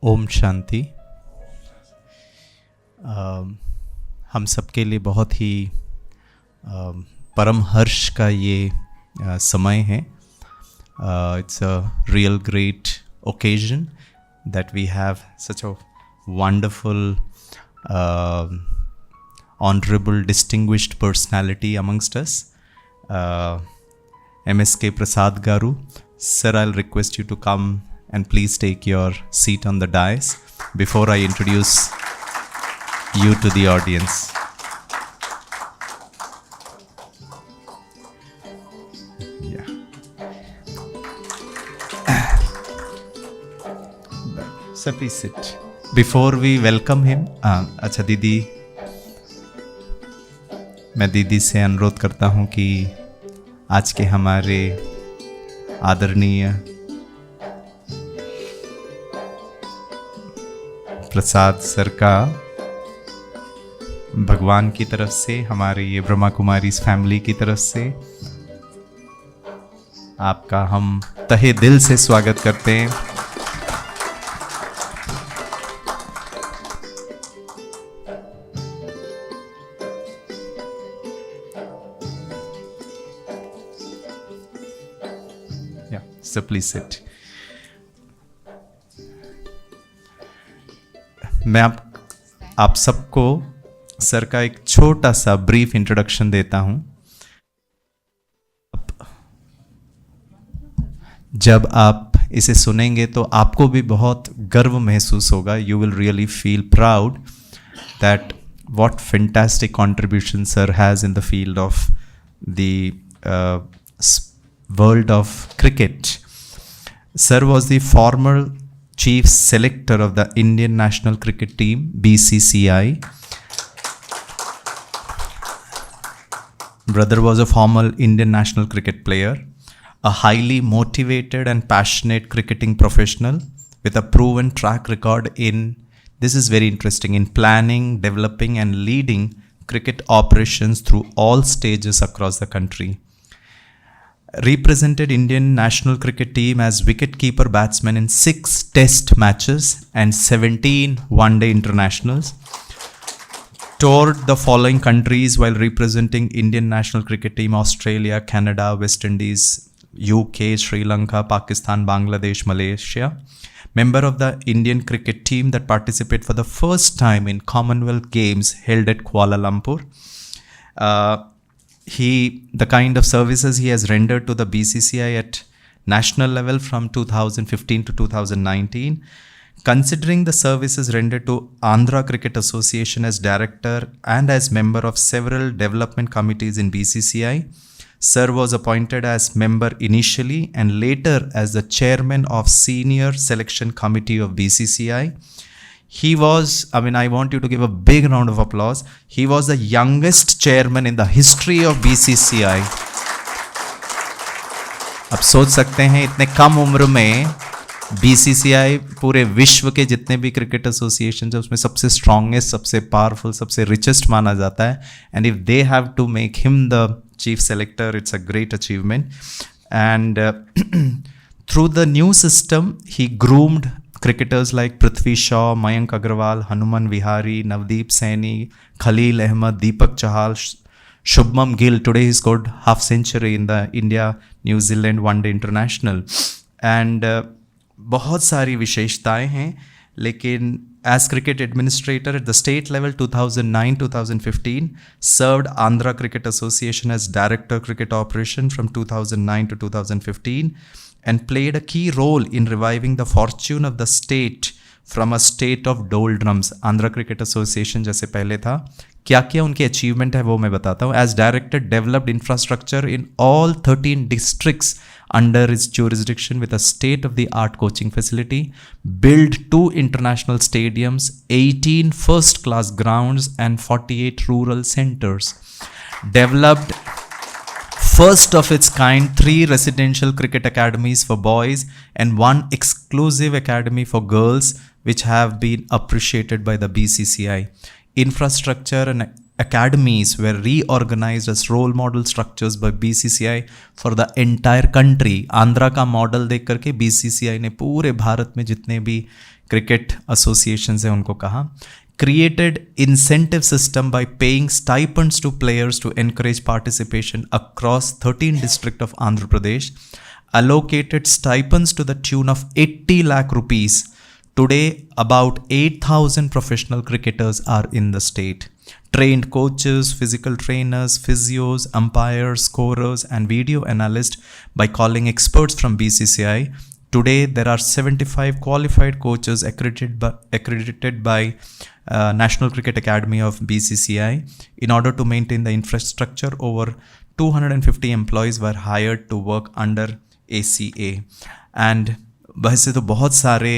ओम शांति। हम सबके लिए बहुत ही परम हर्ष का ये समय है। It's a real great occasion that we have such a wonderful, honorable, distinguished personality amongst us. MSK Prasad Garu. Sir, I'll request you to come and please take your seat on the dais before I introduce you to the audience. Yeah. Sir, please sit. Before we welcome him, अच्छा दीदी, मैं दीदी से अनुरोध करता हूँ कि आज के हमारे आदरणीय प्रसाद सर का भगवान की तरफ से, हमारे ये ब्रह्मा कुमारी फैमिली की तरफ से आपका हम तहे दिल से स्वागत करते हैं। So please sit. मैं आप सबको सर का एक छोटा सा ब्रीफ इंट्रोडक्शन देता हूं। जब आप इसे सुनेंगे तो आपको भी बहुत गर्व महसूस होगा। You will really feel proud that what fantastic contribution sir has in the field of the world of cricket. Sir was the former chief selector of the Indian national cricket team, BCCI. Brother was a former Indian national cricket player, a highly motivated and passionate cricketing professional with a proven track record in, this is very interesting, in planning, developing and leading cricket operations through all stages across the country. Represented Indian national cricket team as wicket-keeper batsman in 6 test matches and 17 one-day internationals. Toured the following countries while representing Indian national cricket team: Australia, Canada, West Indies, UK, Sri Lanka, Pakistan, Bangladesh, Malaysia. Member of the Indian cricket team that participate for the first time in Commonwealth Games held at Kuala Lumpur. The kind of services he has rendered to the BCCI at national level from 2015 to 2019. Considering the services rendered to Andhra Cricket Association as director and as member of several development committees in BCCI, Sir was appointed as member initially and later as the chairman of Senior Selection Committee of BCCI. He was, I want you to give a big round of applause. He was the youngest chairman in the history of BCCI. आप सोच सकते हैं इतने कम उम्र में BCCI पूरे विश्व के जितने भी क्रिकेट एसोसिएशन है उसमें सबसे स्ट्रॉन्गेस्ट, सबसे पावरफुल, सबसे रिचेस्ट माना जाता है. And if they have to make him the chief selector, it's a great achievement. And through the new system he groomed cricketers like Prithvi Shaw, Mayank Agarwal, Hanuman Vihari, Navdeep Saini, Khalil Ahmed, Deepak Chahal, Shubman Gill. Today he scored half century in the India-New Zealand One Day International. And बहुत सारी विशेषताएं हैं, लेकिन as cricket administrator at the state level 2009-2015, served Andhra Cricket Association as director cricket operation from 2009 to 2015. And played a key role in reviving the fortune of the state from a state of doldrums. Andhra cricket association जैसे पहले था, क्या क्या उनकी achievement है वो मैं बताता हूँ. As director developed infrastructure in all 13 districts under its jurisdiction with a state-of-the-art coaching facility, built 2 international stadiums, 18 first-class grounds and 48 rural centers. Developed first of its kind 3 residential cricket academies for boys and 1 exclusive academy for girls, which have been appreciated by the BCCI. Infrastructure and academies were reorganized as role model structures by BCCI for the entire country. Andhra का model देख करके BCCI ने पूरे भारत में जितने भी cricket associations हैं उनको कहा. Created incentive system by paying stipends to players to encourage participation across 13 districts of Andhra Pradesh. Allocated stipends to the tune of 80 lakh rupees. Today, about 8,000 professional cricketers are in the state. Trained coaches, physical trainers, physios, umpires, scorers, and video analysts by calling experts from BCCI. Today, there are 75 qualified coaches accredited by National Cricket Academy of BCCI. In order to maintain the infrastructure, over 250 employees were hired to work under ACA. And वैसे तो बहुत सारे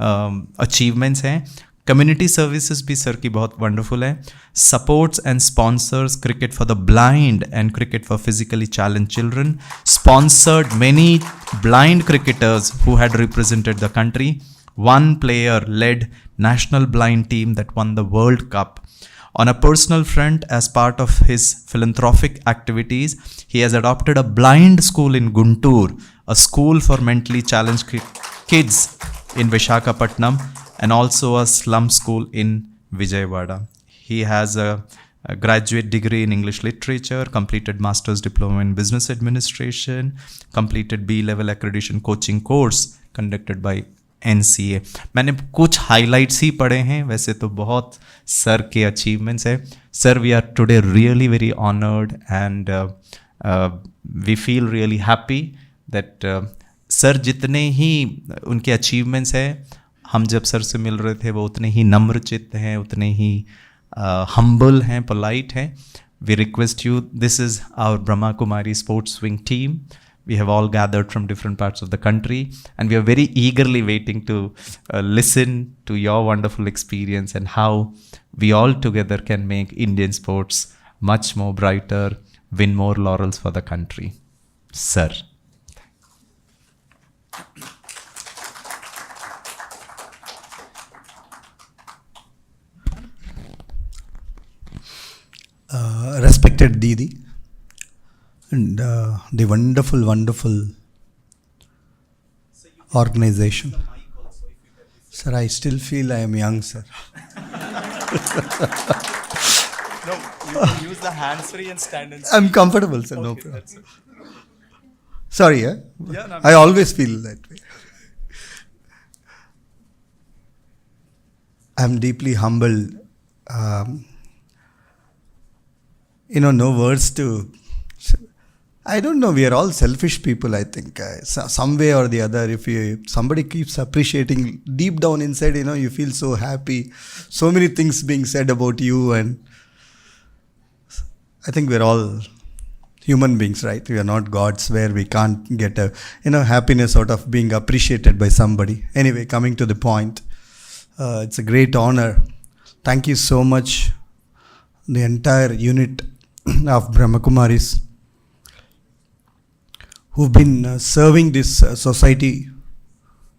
achievements हैं. Community services भी sir की बहुत wonderful है. Supports and sponsors cricket for the blind and cricket for physically challenge children. Sponsored many blind cricketers who had represented the country. One player led national blind team that won the World Cup. On a personal front, as part of his philanthropic activities, he has adopted a blind school in Guntur, a school for mentally challenged kids in Visakhapatnam, and also a slum school in Vijayawada. He has a graduate degree in English literature, completed master's diploma in business administration, completed B-level accreditation coaching course conducted by NCA. मैंने कुछ highlights ही पढ़े हैं, वैसे तो बहुत sir के achievements हैं. Sir, we are today really very honored and we feel really happy that sir जितने ही उनके achievements हैं, हम जब सर से मिल रहे थे वो उतने ही नम्रचित्त हैं, उतने ही humble हैं, polite हैं. We request you, this is our Brahma Kumari sports swing team. We have all gathered from different parts of the country and we are very eagerly waiting to listen to your wonderful experience and how we all together can make Indian sports much more brighter, win more laurels for the country. Sir. Respected Didi and the wonderful organization. Sir, I still feel I am young, sir. No, you can use the hands free and stand and I'm comfortable, sir. Okay, no problem. Sorry, yeah? No, I always feel that way. I'm deeply humbled. No words to. I don't know. We are all selfish people, I think. Some way or the other, if somebody keeps appreciating deep down inside, you feel so happy. So many things being said about you, and I think we're all human beings, right? We are not gods where we can't get a happiness out of being appreciated by somebody. Anyway, coming to the point, it's a great honor. Thank you so much, the entire unit of Brahma Kumaris who've been serving this society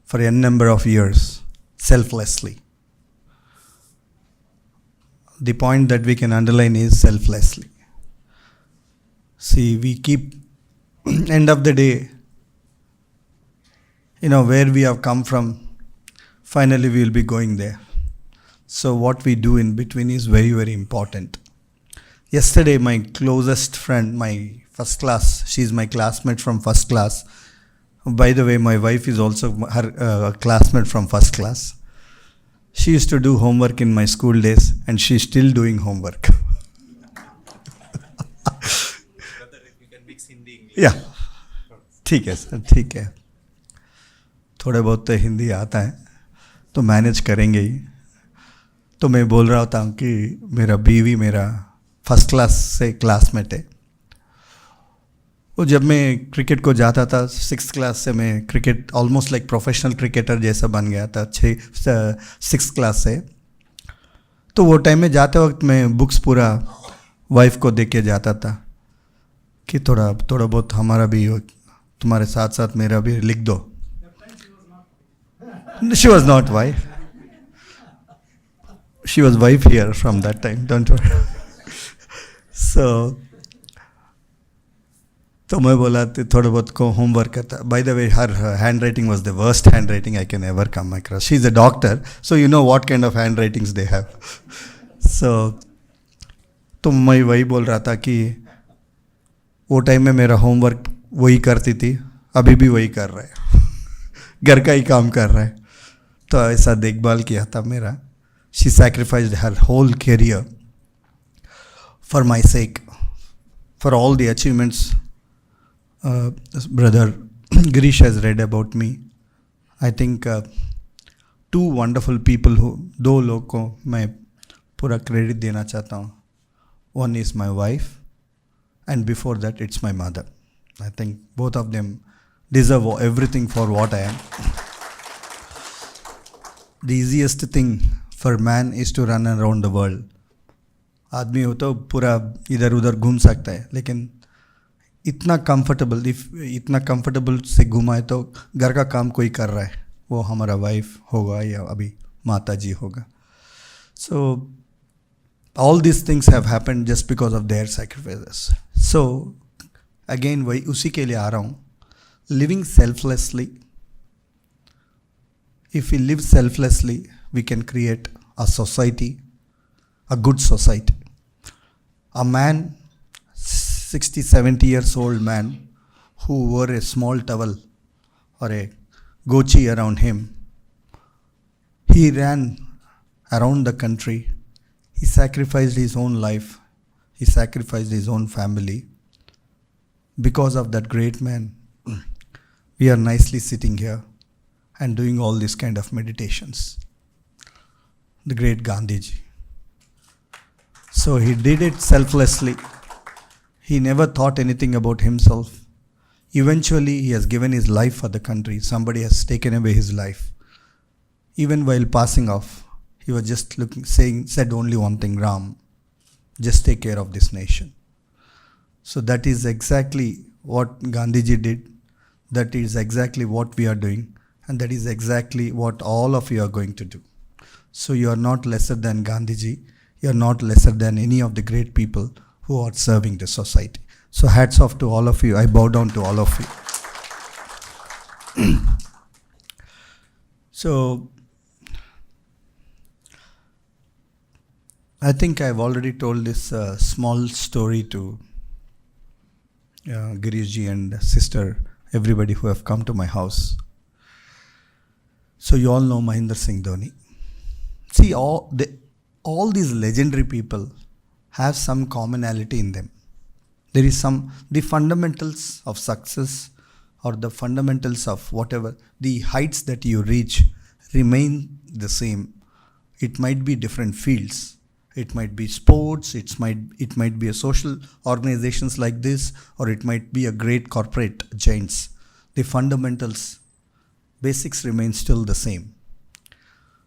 for a number of years selflessly. The point that we can underline is selflessly. See, we keep end of the day, where we have come from, finally we will be going there. So what we do in between is very, very important. Yesterday, my closest friend, my first class, she's my classmate from first class. By the way, my wife is also her classmate from first class. She used to do homework in my school days and she's still doing homework. Brother, if you can mix Hindi, English. Yeah. ठीक है sir, ठीक है. थोड़ा बहुत तो हिंदी आता है, तो मैनेज करेंगे ही. तो मैं बोल रहा था कि मेरा बीवी मेरा फर्स्ट क्लास से क्लासमेट है. वो जब मैं क्रिकेट को जाता था 6th क्लास से, मैं cricket almost like professional cricketer जैसा बन गया था 6th क्लास से. तो वो टाइम में जाते वक्त मैं बुक्स पूरा वाइफ को दे के जाता था कि थोड़ा बहुत हमारा भी हो, तुम्हारे साथ साथ मेरा भी लिख दो. She was not wife. She was wife here from that time, don't worry. सो तो मैं बोला तो थोड़ा बहुत को होमवर्क करता. By the way her handwriting was the worst handwriting I can ever come across. She is a doctor so you know what kind of handwritings they have. So तो मैं वही बोल रहा था कि वो time में मेरा होमवर्क वही करती थी, अभी भी वही कर रहा है. घर का ही काम कर रहा है. तो ऐसा देखभाल किया था मेरा. She sacrificed her whole career for my sake, for all the achievements. Brother Girish has read about me. I think two wonderful people who, दो लोग को मैं पूरा क्रेडिट देना चाहता हूँ. One is my wife and before that it's my mother. I think both of them deserve everything for what I am. The easiest thing for man is to run around the world. आदमी हो तो पूरा इधर उधर घूम सकता है, लेकिन इतना कंफर्टेबल से घुमा है तो घर का काम कोई कर रहा है, वो हमारा वाइफ होगा या अभी माता जी होगा. So all this things have happened just because of their sacrifices. So again वही उसी के लिए आ रहा हूँ. Living selflessly, if we live selflessly we can create a society, a good society. A man 60-70 years old man who wore a small towel or a gochi around him, he ran around the country, he sacrificed his own life, he sacrificed his own family. Because of that great man, we are nicely sitting here and doing all this kind of meditations. The great Gandhiji. So he did it selflessly. He never thought anything about himself. Eventually, he has given his life for the country. Somebody has taken away his life. Even while passing off, he was just said only one thing, Ram, just take care of this nation. So that is exactly what Gandhiji did. That is exactly what we are doing. And that is exactly what all of you are going to do. So you are not lesser than Gandhiji. You are not lesser than any of the great people who are serving the society. So hats off to all of you. I bow down to all of you. So I think I've already told this small story to Girishji and sister, everybody who have come to my house. So you all know Mahendra Singh Dhoni. See, all these legendary people have some commonality in them. There is the fundamentals of success or the fundamentals of whatever, the heights that you reach remain the same. It might be different fields. It might be sports, it might be a social organizations like this, or it might be a great corporate giants. The fundamentals, basics remain still the same.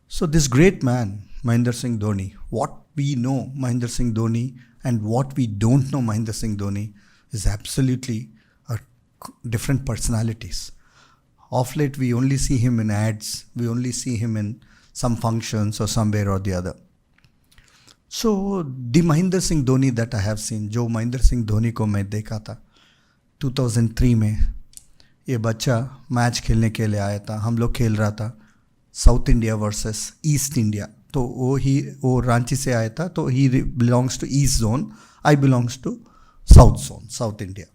So this great man, Mahendra Singh Dhoni, what we know Mahendra Singh Dhoni and what we don't know Mahendra Singh Dhoni is absolutely different personalities. Of late, we only see him in ads, we only see him in some functions or somewhere or the other. So, the Mahendra Singh Dhoni that I have seen, जो Mahendra Singh Dhoni को मैं देखा था 2003 में, ये बच्चा match खेलने के लिए आया था. हम लोग खेल रहा था South India versus East India. तो वो रांची से आया था, तो he belongs to East Zone, I belongs to South Zone, South India.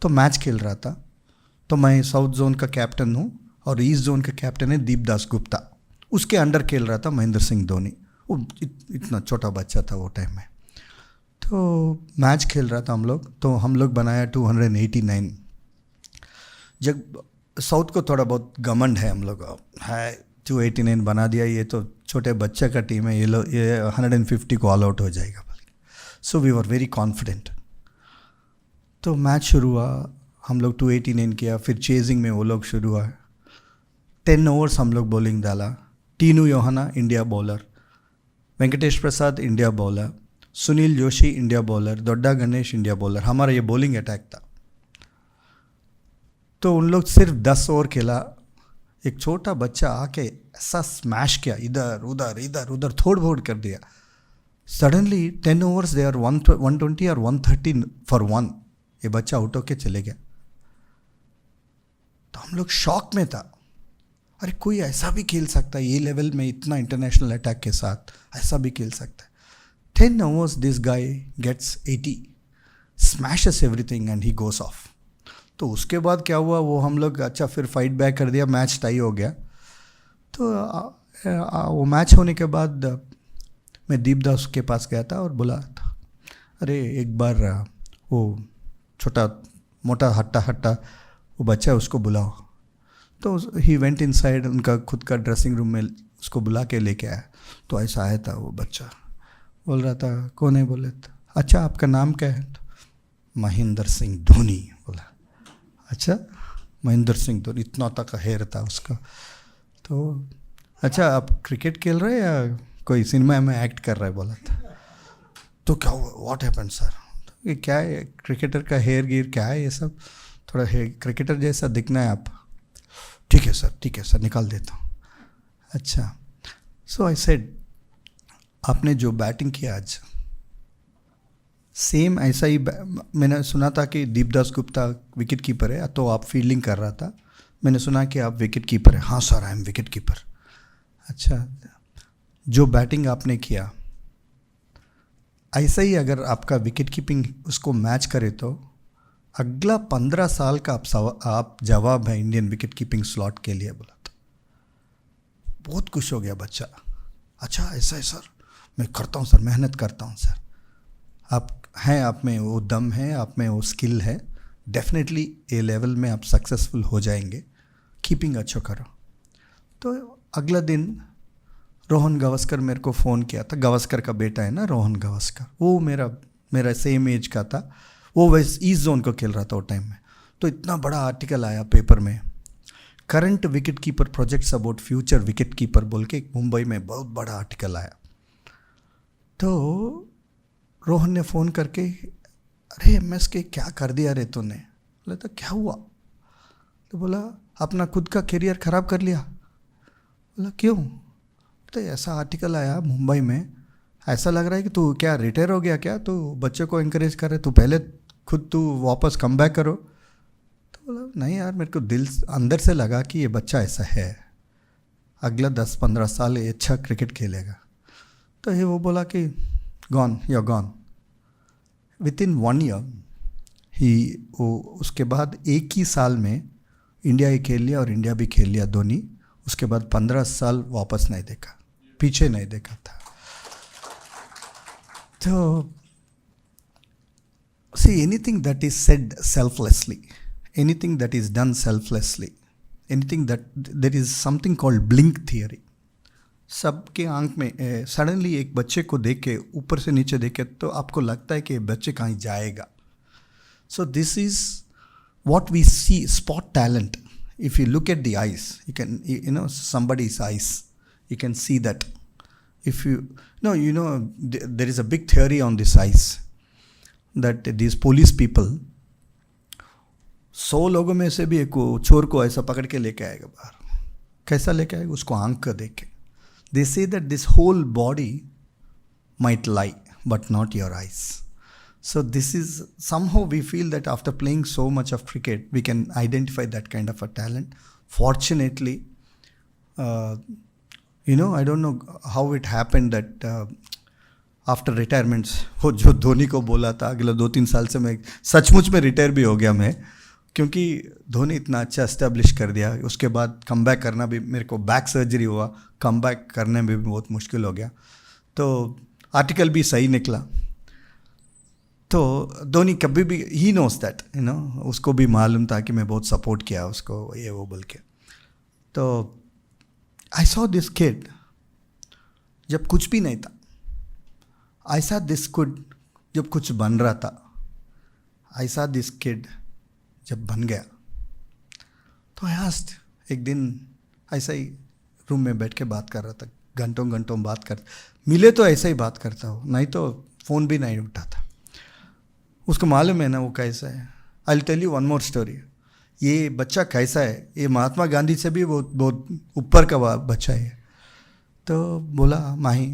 तो मैच खेल रहा था. तो मैं साउथ जोन का कैप्टन हूँ और ईस्ट जोन का कैप्टन है दीपदास गुप्ता. उसके अंडर खेल रहा था महेंद्र सिंह धोनी. वो इतना छोटा बच्चा था वो टाइम में. तो मैच खेल रहा था हम लोग. तो हम लोग बनाया 289. जब साउथ को थोड़ा बहुत घमंड है, हम लोग है 289 बना दिया, ये तो छोटे बच्चे का टीम है, ये 150 को ऑल आउट हो जाएगा. So we were very confident. तो मैच शुरू हुआ, हम लोग 289 किया. फिर चेजिंग में वो लोग शुरू हुआ. 10 ओवर्स हम लोग बॉलिंग डाला. Tinu Yohannan India bowler, Venkatesh Prasad India bowler, Sunil Joshi India bowler, Dodda Ganesh India bowler. हमारा ये बॉलिंग अटैक था. तो उन लोग सिर्फ 10 ओवर खेला. एक छोटा बच्चा आके ऐसा स्मैश किया, इधर उधर इधर उधर थोड़ फोड़ कर दिया. Suddenly 10 overs they are 120 or 130 for 1, ये बच्चा आउट होके चले गया। तो हम लोग शॉक में था, अरे कोई ऐसा भी खेल सकता है ये लेवल में, इतना इंटरनेशनल अटैक के साथ ऐसा भी खेल सकता है। 10 overs this guy gets 80, smashes everything and he goes off. तो उसके बाद क्या हुआ, वो हम लोग अच्छा फिर फाइट बैक कर दिया, मैच टाई हो गया। तो वो मैच होने के बाद मैं दीपदास के पास गया था और बोला था, अरे एक बार वो छोटा मोटा हट्टा वो बच्चा है उसको बुलाओ। तो ही वेंट इनसाइड, उनका खुद का ड्रेसिंग रूम में उसको बुला के लेके आया। तो ऐसा आया था वो बच्चा, बोल रहा था कौन है, बोले था अच्छा आपका नाम क्या है, तो महेंद्र सिंह धोनी। बोला अच्छा महेंद्र सिंह धोनी, इतना तक हेयर था उसका। तो अच्छा आप क्रिकेट खेल रहे हैं या कोई सिनेमा में एक्ट कर रहा है, बोला था। तो क्या हुआ, व्हाट हैपेंड सर, ये क्या है क्रिकेटर का हेयर गियर क्या है ये सब, थोड़ा क्रिकेटर जैसा दिखना है आप। ठीक है सर निकाल देता हूँ। अच्छा सो आई सेड आपने जो बैटिंग किया आज सेम ऐसा ही मैंने सुना था कि दीपदास गुप्ता विकेट कीपर है, तो आप फील्डिंग कर रहा था, मैंने सुना कि आप विकेट कीपर है। हाँ sir I am wicket keeper. अच्छा जो बैटिंग आपने किया ऐसा ही अगर आपका विकेट कीपिंग उसको मैच करे तो अगला 15 साल का आप जवाब है इंडियन विकेट कीपिंग स्लॉट के लिए, बोला था। बहुत खुश हो गया बच्चा। अच्छा ऐसा है सर, मैं करता हूँ सर, मेहनत करता हूँ सर। आप में वो दम है, आप में वो स्किल है, डेफिनेटली ए लेवल में आप सक्सेसफुल हो जाएंगे, कीपिंग अच्छा करो। तो अगला दिन रोहन गावस्कर मेरे को फ़ोन किया था, गावस्कर का बेटा है ना रोहन गावस्कर, वो मेरा सेम एज का था, वो वैसे ईस्ट जोन को खेल रहा था वो टाइम में। तो इतना बड़ा आर्टिकल आया पेपर में, current wicket keeper projects about future wicket keeper बोल के मुंबई में बहुत बड़ा आर्टिकल आया। तो रोहन ने फ़ोन करके अरे MSK क्या कर दिया रे तूने, बोला था क्या हुआ, तो बोला अपना खुद का करियर ख़राब कर लिया। बोला क्यों, तो ऐसा आर्टिकल आया मुंबई में, ऐसा लग रहा है कि तू क्या रिटायर हो गया क्या, तू बच्चे को इनकरेज कर रहे, तू पहले खुद तू वापस कम बैक करो। तो बोला नहीं यार, मेरे को दिल अंदर से लगा कि ये बच्चा ऐसा है, अगला 10-15 साल ये अच्छा क्रिकेट खेलेगा। तो ये वो बोला कि गॉन या गॉन विद इन 1 ईयर वो उसके बाद एक ही साल में इंडिया ही खेल लिया और इंडिया भी खेल लिया धोनी। उसके बाद 15 साल वापस नहीं देखा, पीछे नहीं देखा था। तो see anything that is said selflessly, anything that is done selflessly, anything that there is something called blink theory. सबके आंख में सडनली एक बच्चे को देख के ऊपर से नीचे देखे तो आपको लगता है कि बच्चे कहीं जाएगा। So this is what we see, spot talent. If you look at the eyes, you can, you know, somebody's eyes, you can see that. If there is a big theory on this eyes, that these police people 100 लोगों में से भी एक चोर को ऐसा पकड़ के लेके आएगा बाहर, कैसा लेके आएगा, उसको आंख का देख के। They say that this whole body might lie, but not your eyes. So this is somehow we feel that after playing so much of cricket, we can identify that kind of a talent. Fortunately, I don't know how it happened that after retirements, वो जो धोनी को बोला था अगले 2-3 साल से मैं सचमुच में रिटायर भी हो गया मैं, क्योंकि धोनी इतना अच्छा एस्टेब्लिश कर दिया। उसके बाद कम बैक करना भी, मेरे को बैक सर्जरी हुआ, कम बैक करने में भी बहुत मुश्किल हो गया। तो आर्टिकल भी सही निकला। तो धोनी कभी भी ही नोस दैट, उसको भी मालूम था कि मैं बहुत सपोर्ट किया उसको, ये वो बोल के। तो आई सॉ दिस किड जब कुछ भी नहीं था, आई सॉ दिस किड जब कुछ बन रहा था, आई सॉ दिस किड जब बन गया। तो आई आस्क्ड, एक दिन ऐसा ही रूम में बैठ के बात कर रहा था, घंटों घंटों बात कर, मिले तो ऐसा ही बात करता हूँ, नहीं तो फ़ोन भी नहीं उठाता। उसको मालूम है ना वो कैसा है। I will tell you one more story. ये बच्चा कैसा है, ये महात्मा गांधी से भी बहुत ऊपर का बच्चा है। तो बोला माही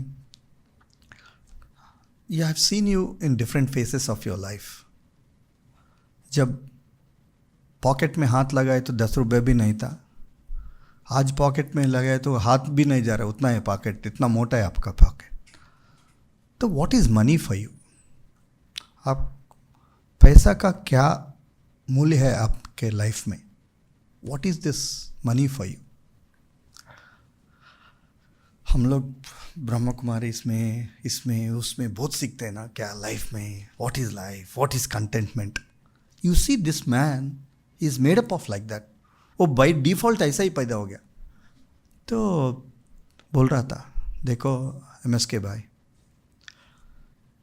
Yeah, I've seen you in different phases of your life. जब पॉकेट में हाथ लगाए तो 10 रुपये भी नहीं था, आज पॉकेट में लगाए तो हाथ भी नहीं जा रहा, उतना है पॉकेट, इतना मोटा है आपका पॉकेट. तो what is money for you? आप पैसा का क्या मूल्य है आपके लाइफ में? What is this money for you? हम लोग ब्रह्म कुमारी इसमें उसमें बहुत सीखते हैं ना, क्या लाइफ में what is life, what is contentment. You see this man is made up of like that. वो बाई डिफ़ॉल्ट ऐसा ही पैदा हो गया. तो बोल रहा था, देखो MSK भाई,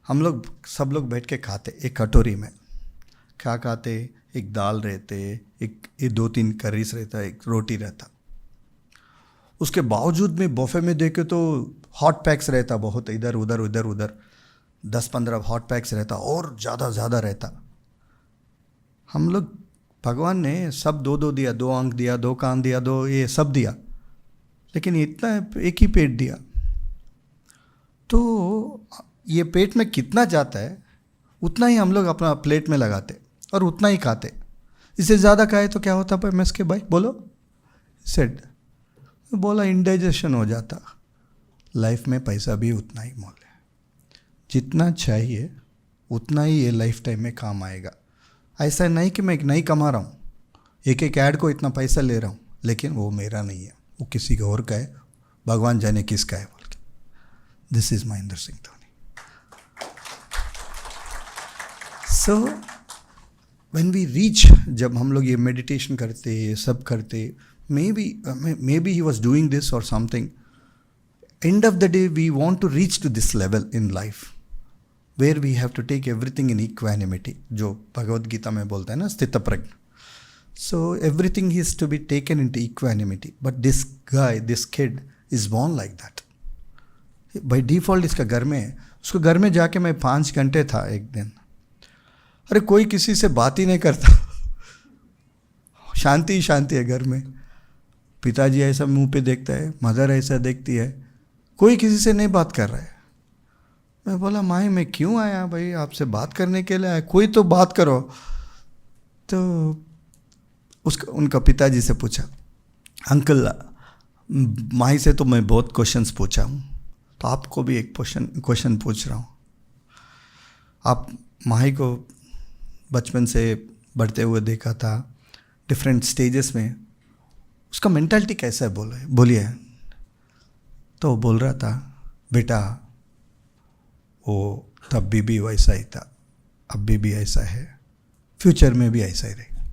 हम लोग सब लोग बैठ के खाते एक कटोरी में. क्या खाते? एक दाल रहते, एक 2-3 करीज रहता, एक रोटी रहता. उसके बावजूद में बफे में देखे तो हॉट पैक्स रहता बहुत, इधर उधर 10-15 हॉट पैक्स रहता और ज़्यादा रहता. हम लोग, भगवान ने सब 2 दिया, 2 आंख दिया, 2 कान दिया, 2 ये सब दिया, लेकिन इतना एक ही पेट दिया. तो ये पेट में कितना जाता है उतना ही हम लोग अपना प्लेट में लगाते और उतना ही खाते. इससे ज़्यादा खाए तो क्या होता MSK भाई बोलो? सेड बोला इंडाइजेशन हो जाता. लाइफ में पैसा भी उतना ही मोल है, जितना चाहिए उतना ही ये लाइफ टाइम में काम आएगा. ऐसा नहीं कि मैं नहीं कमा रहा हूँ, एक ऐड को इतना पैसा ले रहा हूँ, लेकिन वो मेरा नहीं है, वो किसी और का है, भगवान जाने किसका है बोल के. This is Mahendra Singh Dhoni. So when we reach, जब हम लोग ये मेडिटेशन करते, सब करते, maybe he was doing this or something. End of the day, we want to reach to this level in life where we have to take everything in equanimity, जो भगवद गीता में बोलता है ना, स्थित प्रज्ञ. So everything is to be taken into equanimity. But this guy, this kid is born like that. By default इसका घर में है. उसको घर में जाके मैं 5 घंटे था एक दिन. अरे कोई किसी से बात ही नहीं करता, शांति है घर में. पिताजी ऐसा मुंह पे देखता है, मदर ऐसा देखती है, कोई किसी से नहीं बात कर रहा है. मैं बोला माई मैं क्यों आया भाई, आपसे बात करने के लिए आया, कोई तो बात करो. तो उनका पिताजी से पूछा, अंकल माई से तो मैं बहुत क्वेश्चंस पूछा हूँ, तो आपको भी एक क्वेश्चन पूछ रहा हूँ. आप माई को बचपन से बढ़ते हुए देखा था, डिफरेंट स्टेजेस में, उसका मेंटालिटी कैसा है बोलिए. तो बोल रहा था, बेटा वो तब भी वैसा ही था, अब भी ऐसा है, फ्यूचर में भी ऐसा ही रहेगा.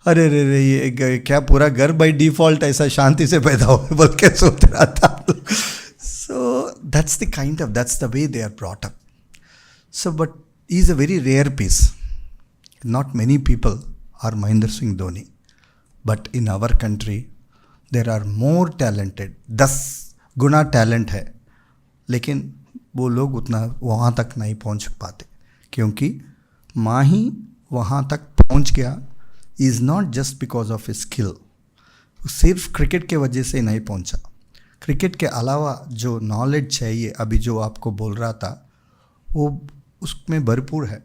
अरे रे ये क्या पूरा घर बाई डिफॉल्ट ऐसा शांति से पैदा हो बोल के सोच रहा था. So that's the way they are brought up. So but he is a very rare piece. Not many people are Mahendra Singh Dhoni, but in our country there are more talented. 10 Guna talent है, लेकिन वो लोग उतना वहाँ तक नहीं पहुँच पाते, क्योंकि माँ ही वहाँ तक पहुँच गया. Is not just because of skill. सिर्फ क्रिकेट के वजह से नहीं पहुँचा. क्रिकेट के अलावा जो नॉलेज चाहिए, अभी जो आपको बोल रहा था, वो उसमें भरपूर है.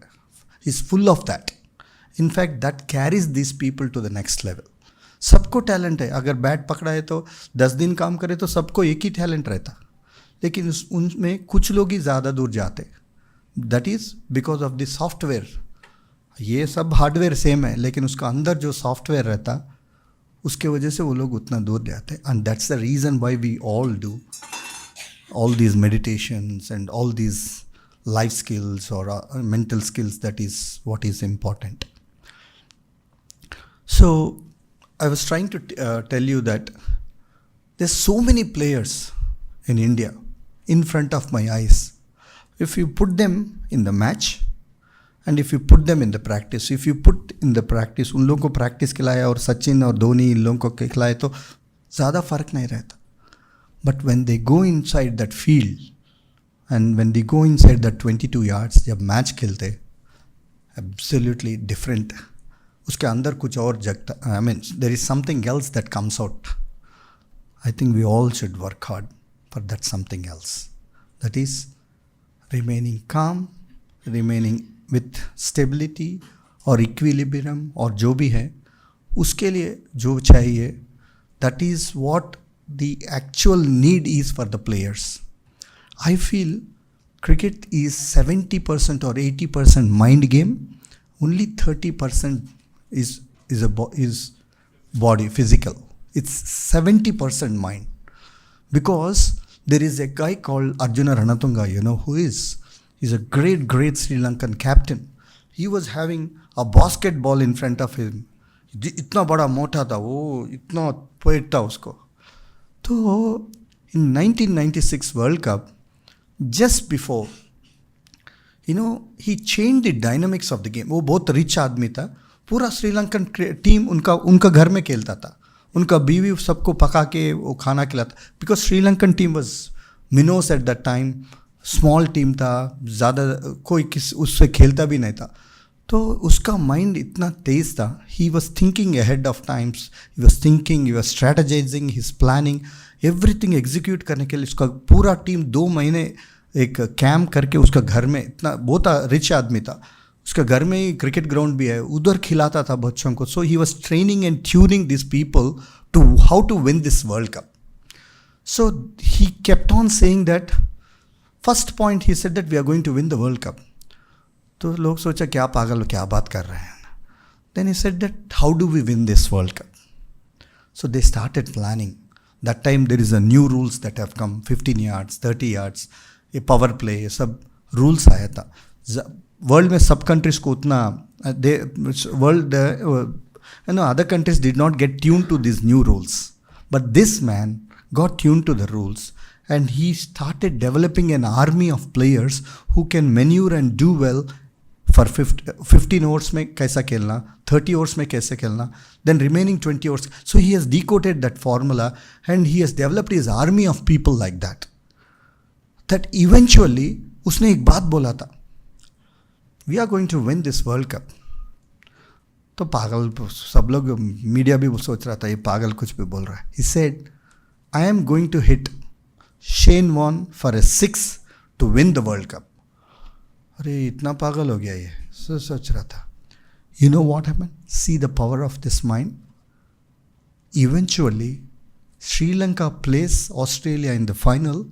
Is full of that. In fact, that carries these people to the next level. सबको टैलेंट है. अगर बैट पकड़ा है तो 10 दिन काम करे तो सबको एक ही टैलेंट रहता, लेकिन उनमें कुछ लोग ही ज़्यादा दूर जाते. That is because of the software. ये सब हार्डवेयर सेम है, लेकिन उसका अंदर जो सॉफ्टवेयर रहता, उसके वजह से वो लोग उतना दूर जाते. And that's the reason why we all do all these meditations and all these life skills or mental skills. That is what is important. So I was trying to tell you that there's so many players in India in front of my eyes. If you put them in the match and if you put them in the practice, if you put in the practice, उन लोगों को practice खिलाया और सचिन और धोनी इन लोगों को खिलाए तो ज़्यादा फ़र्क नहीं रहता. But when they go inside that field and when they go inside that 22 yards, जब मैच खेलते, absolutely different. उसके अंदर कुछ और जगता. I mean, there is something else that comes out. I think we all should work hard for that something else. That is remaining calm, remaining with stability or equilibrium or जो भी है उसके लिए जो चाहिए, that is what the actual need is for the players. I feel cricket is 70% or 80% mind game, only 30% is body, physical. It's 70% mind. Because there is a guy called Arjuna Ranatunga, he's a great Sri Lankan captain. He was having a basketball in front of him. इतना बड़ा मोटा था वो, इतना poet था उसको. तो in 1996 World Cup, just before, he changed the dynamics of the game. वो बहुत रिच आदमी था. पूरा श्रीलंकन टीम उनका घर में खेलता था. उनका बीवी सबको पका के वो खाना खिलाता. Because Sri Lankan team was minnows at that time, small team था, ज़्यादा कोई उससे खेलता भी नहीं था. तो उसका माइंड इतना तेज था. He was thinking ahead of times, he was thinking, he was strategising, his planning, everything execute करने के लिए उसका पूरा टीम 2 महीने एक कैम्प करके उसका घर में, इतना बहुत रिच आदमी था, उसका घर में ही क्रिकेट ग्राउंड भी है, उधर खिलाता था बच्चों को. So he was training and tuning this people to how to win this world cup. So he kept on saying that first point he said that we are going to win the world cup. तो लोग सोचा क्या पागल हो, क्या बात कर रहे हैं. Then he said that how do we win this world cup. So they started planning. That time there is a new rules that have come, 15 yards, 30 yards, ये पावर प्ले, ये सब रूल्स आया था. वर्ल्ड में सब countries को उतना other countries did not get tuned to these new rules, but this man got tuned to the rules, and he started developing an army of players who can maneuver and do well for 15 overs में कैसा खेलना, 30 overs में कैसे खेलना, then remaining 20 overs. So he has decoded that formula, and he has developed his army of people like that. That eventually उसने एक बात बोला था, we are going to win this World Cup. तो पागल सब लोग, मीडिया भी सोच रहा था ये पागल कुछ भी बोल रहा है. He said, I am going to hit Shane Warne for a 6 to win the World Cup. अरे इतना पागल हो गया ये, सोच रहा था. You know what happened? See the power of this mind. Eventually, Sri Lanka plays Australia in the final,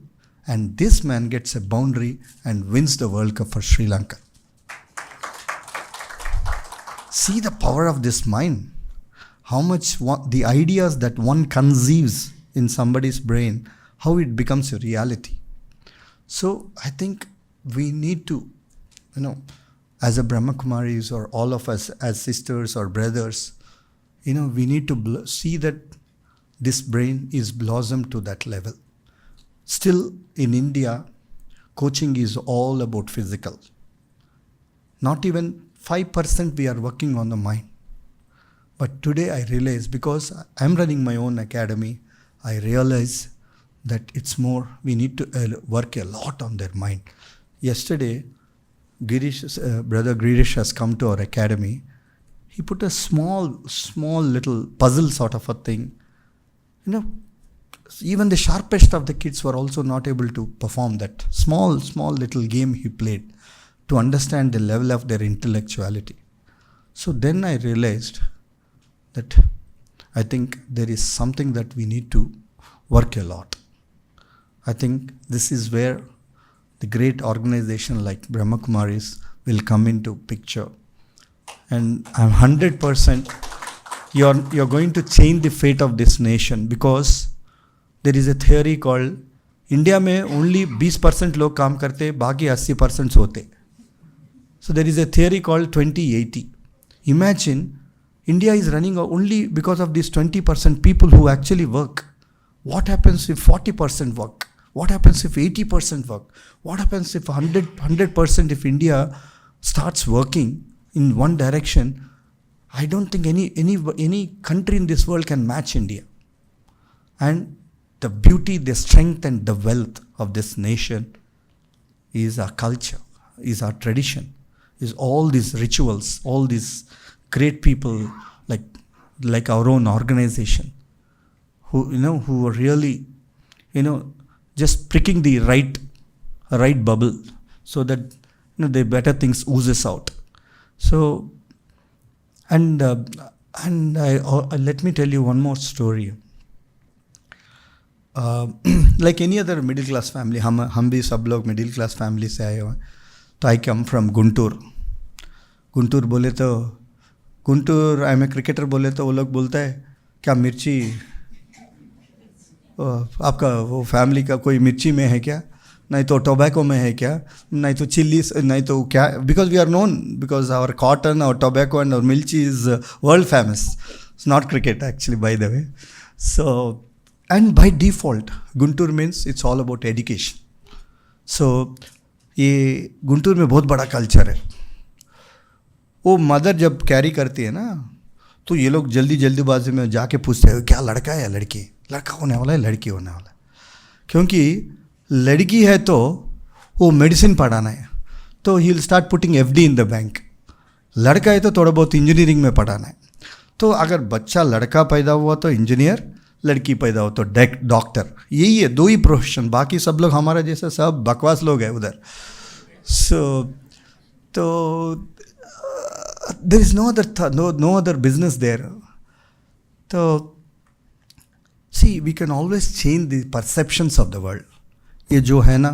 and this man gets a boundary and wins the World Cup for Sri Lanka. See the power of this mind. How much the ideas that one conceives in somebody's brain, how it becomes a reality. So I think we need to, as a Brahma Kumaris or all of us as sisters or brothers, we need to see that this brain is blossomed to that level. Still in India, coaching is all about physical. Not even 5% we are working on the mind. But today I realize, because I'm running my own academy, I realize that it's more, we need to work a lot on their mind. Yesterday, brother Girish has come to our academy. He put a small little puzzle sort of a thing. Even the sharpest of the kids were also not able to perform that small little game he played to understand the level of their intellectuality. So then I realized that I think there is something that we need to work a lot. I think this is where the great organization like Brahma Kumaris will come into picture. And I'm 100% you're going to change the fate of this nation, because there is a theory called India में only 20% लोग काम करते, बाकी 80% सोते. So there is a theory called 2080. Imagine India is running only because of these 20% people who actually work. What happens if 40% work? What happens if 80% work? What happens if 100% if India starts working in one direction? I don't think any country in this world can match India. And the beauty, the strength and the wealth of this nation is our culture, is our tradition, is all these rituals, all these great people like our own organization who are really just pricking the right bubble, so that the better things oozes out. So and let me tell you one more story. Like any other middle class family, हम भी सब लोग middle class family से आए हुए. तो I come from Guntur. Guntur बोले तो Guntur I am a cricketer बोले तो वो लोग बोलता है क्या मिर्ची आपका वो फैमिली का कोई मिर्ची में है क्या, नहीं तो टोबैको में है क्या, नहीं तो चिल्ली, नहीं तो क्या, because we are known because our cotton और टोबैको एंड आवर मिर्ची is world famous. It's not cricket actually by the way. So and by default Guntur means it's all about education. So ये गुंटूर में बहुत बड़ा culture है. वो mother जब carry करती है ना तो ये लोग जल्दीबाजी में जाके पूछते हैं क्या लड़का है या लड़की, लड़का होने वाला है लड़की होने वाला है. क्योंकि लड़की है तो वो मेडिसिन पढ़ाना है तो he will start putting FD in the bank. लड़का है तो थोड़ा बहुत इंजीनियरिंग में पढ़ाना है. तो अगर बच्चा लड़का पैदा हुआ तो इंजीनियर, लड़की पैदा हो तो डॉक्टर. यही है, दो ही प्रोफेशन. बाकी सब लोग हमारा जैसे सब बकवास लोग हैं उधर. सो तो there is no other business there. तो see we can always change the perceptions of the world. ये जो है ना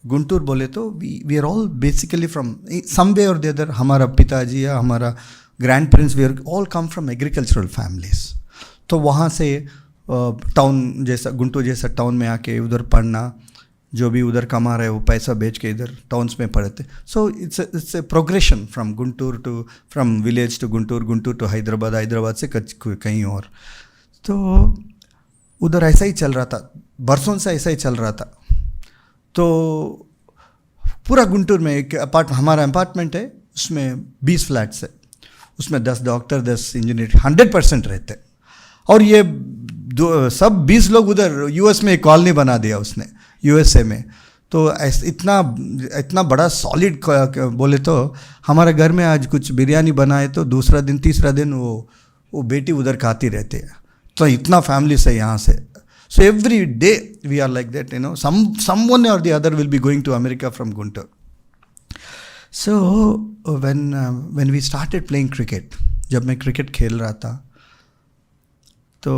गुंटूर बोले तो we are all basically from some way और द अदर. हमारा पिताजी या हमारा grandparents we are all come from agricultural families. तो वहाँ से टाउन जैसा गुंटूर जैसा टाउन में आके उधर पढ़ना, जो भी उधर कमा रहे वो पैसा बेच के इधर टाउन्स में पढ़ते. So it's a progression from Guntur to from village to Guntur, Guntur to Hyderabad, Hyderabad से कहीं और. तो उधर ऐसा ही चल रहा था, बरसों से ऐसा ही चल रहा था. तो पूरा गुंटूर में एक हमारा अपार्टमेंट है, उसमें 20 फ्लैट्स है, उसमें 10 डॉक्टर 10 इंजीनियर 100% रहते. और ये सब 20 लोग उधर यूएस में एक कॉलोनी बना दिया उसने, यूएसए में. तो इतना बड़ा सॉलिड बोले तो हमारे घर में आज कुछ बिरयानी बनाए तो दूसरा दिन तीसरा दिन वो बेटी उधर खाती रहती है. तो इतना फैमिली से यहाँ से. So every day we are like that, someone or the other will be going to America from Guntur. So when we started playing cricket, जब मैं क्रिकेट खेल रहा था तो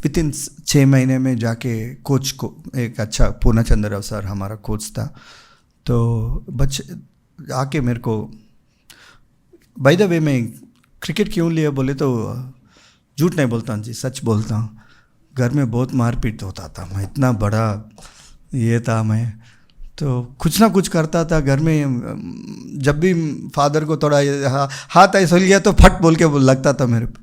विथिन 6 महीने में जाके कोच को एक अच्छा पूर्णचंद्र सर हमारा कोच था. तो बच्चे आके मेरे को बाय द वे मैं क्रिकेट क्यों लिया बोले तो झूठ नहीं बोलता हूँ जी, सच बोलता हूँ. घर में बहुत मारपीट होता था, मैं इतना बड़ा ये था मैं, तो कुछ ना कुछ करता था घर में. जब भी फादर को थोड़ा हाथ ऐसा लिया तो फट बोल के लगता था मेरे पे.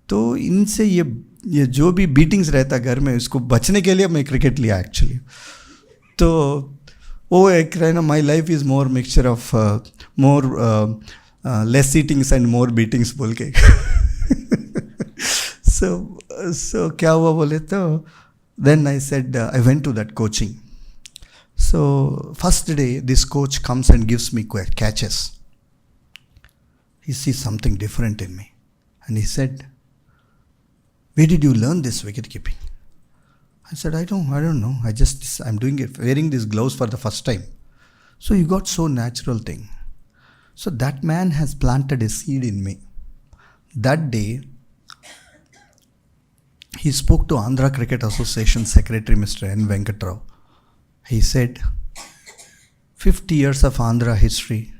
तो इनसे ये जो भी बीटिंग्स रहता घर में उसको बचने के लिए मैं क्रिकेट लिया एक्चुअली. तो वो एक रहना my life is more mixture of more less seatings and more beatings बोल के. सो क्या हुआ बोले तो then I said I went to that coaching. So first day this coach comes and gives me catches. He sees something different in me and he said, where did you learn this wicket keeping? I said, I don't know. I'm doing it, wearing these gloves for the first time. So you got so natural thing. So that man has planted a seed in me. That day he spoke to Andhra Cricket Association Secretary Mr. N. Venkatrao. He said, 50 years of Andhra history,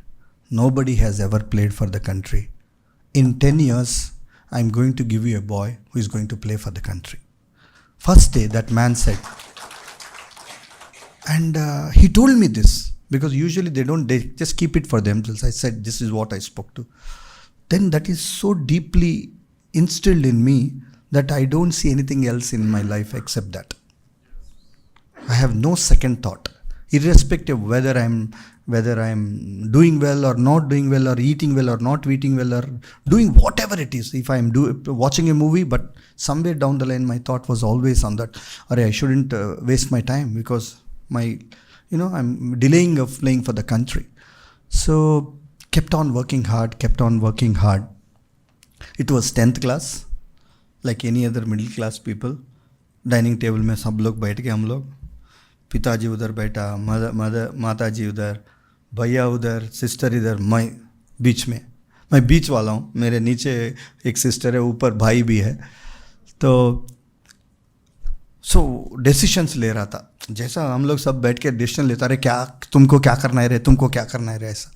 nobody has ever played for the country. In 10 years, I'm going to give you a boy who is going to play for the country. First day, that man said, and he told me this, because usually they just keep it for themselves. I said, this is what I spoke to. Then that is so deeply instilled in me that I don't see anything else in my life except that. I have no second thought, irrespective whether I'm doing well or not doing well, or eating well or not eating well, or doing whatever it is. If I'm watching a movie, but somewhere down the line my thought was always on that, I shouldn't waste my time because I'm delaying of playing for the country. So kept on working hard. It was 10th class, like any other middle class people. Dining table में सब लोग बैठ के हम लोग, पिताजी उधर बैठा, माताजी उधर, भैया उधर, सिस्टर इधर, मैं बीच में, मैं बीच वाला हूँ, मेरे नीचे एक सिस्टर है, ऊपर भाई भी है। तो डिसीशंस ले रहा था, जैसा हम लोग सब बैठ के डिसीजन लेता रहे, क्या तुमको क्या करना है रे, तुमको क्या करना है रे, ऐसा।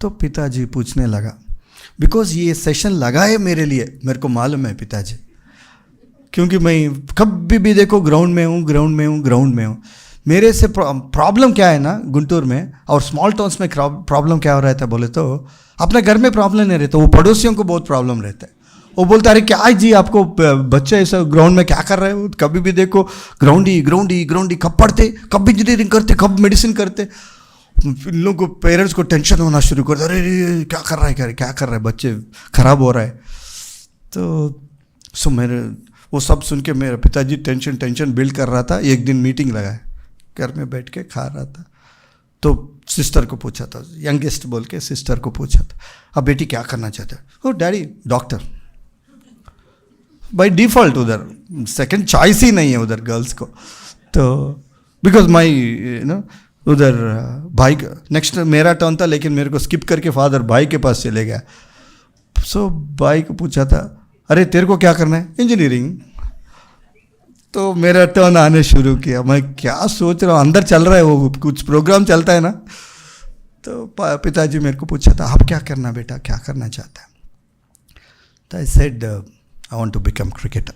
तो पिताजी पूछने लगा, बिकॉज ये सेशन लगा है मेरे लिए, मेरे को मालूम है पिताजी, क्योंकि मैं कभी भी देखो ग्राउंड में हूँ। मेरे से प्रॉब्लम क्या है ना गुंटूर में और स्मॉल टाउन्स में प्रॉब्लम क्या हो रहा था बोले तो, अपने घर में प्रॉब्लम नहीं रहता, वो पड़ोसियों को बहुत प्रॉब्लम रहता है। वो बोलता अरे क्या जी आपको बच्चे ऐसा ग्राउंड में क्या कर रहे हो, कभी भी देखो ग्राउंड ही, कब पढ़ते, कब इंजीनियरिंग करते, कब मेडिसिन करते। इन लोगों को, पेरेंट्स को टेंशन होना शुरू कर, अरे क्या कर रहा है, बच्चे खराब हो रहा है। तो मेरे वो सब सुन के मेरे पिताजी टेंशन बिल्ड कर रहा था। एक दिन मीटिंग लगाए, घर में बैठ के खा रहा था, तो सिस्टर को पूछा था, यंगेस्ट बोल के सिस्टर को पूछा था, अब बेटी क्या करना चाहते हो? ओ डैडी डॉक्टर, बाय डिफ़ॉल्ट उधर सेकंड चॉइस ही नहीं है उधर गर्ल्स को। तो बिकॉज माई उधर भाई नेक्स्ट मेरा टर्न था, लेकिन मेरे को स्किप करके फादर भाई के पास चले गया। भाई को पूछा था, अरे तेरे को क्या करना है? इंजीनियरिंग। तो मेरा टर्न आने शुरू किया, मैं क्या सोच रहा हूँ, अंदर चल रहा है वो कुछ प्रोग्राम चलता है ना। तो पिताजी मेरे को पूछा था, आप क्या करना बेटा, क्या करना चाहता है? तो I said I want to become cricketer.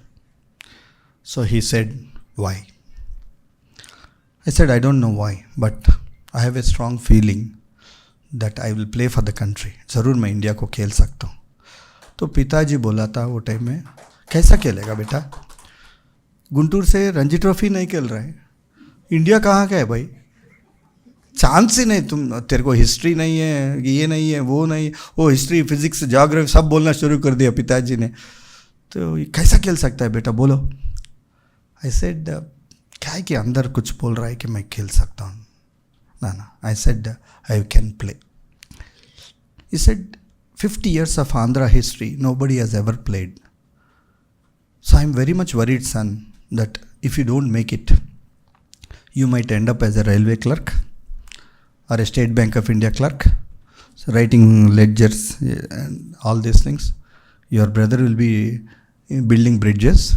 So he said, why? I said, I don't know why, but I have a strong feeling that I will play for the country. ज़रूर मैं इंडिया को खेल सकता हूँ। तो पिताजी बोला था वो टाइम में, कैसा खेलेगा बेटा, गुंटूर से रणजी ट्रॉफी नहीं खेल रहा है, इंडिया कहाँ का है भाई, चांस ही नहीं, तेरे को हिस्ट्री नहीं है, ये नहीं है, वो नहीं, वो हिस्ट्री फिजिक्स ज्योग्राफी सब बोलना शुरू कर दिया पिताजी ने। तो कैसा खेल सकता है बेटा, बोलो। आई सेड, क्या है कि अंदर कुछ बोल रहा है कि मैं खेल सकता हूँ ना। आई said I can play. He said 50 years of Andhra history, nobody has ever played. So I'm very much worried, son, that if you don't make it, you might end up as a railway clerk or a State Bank of India clerk, so writing ledgers and all these things. Your brother will be building bridges,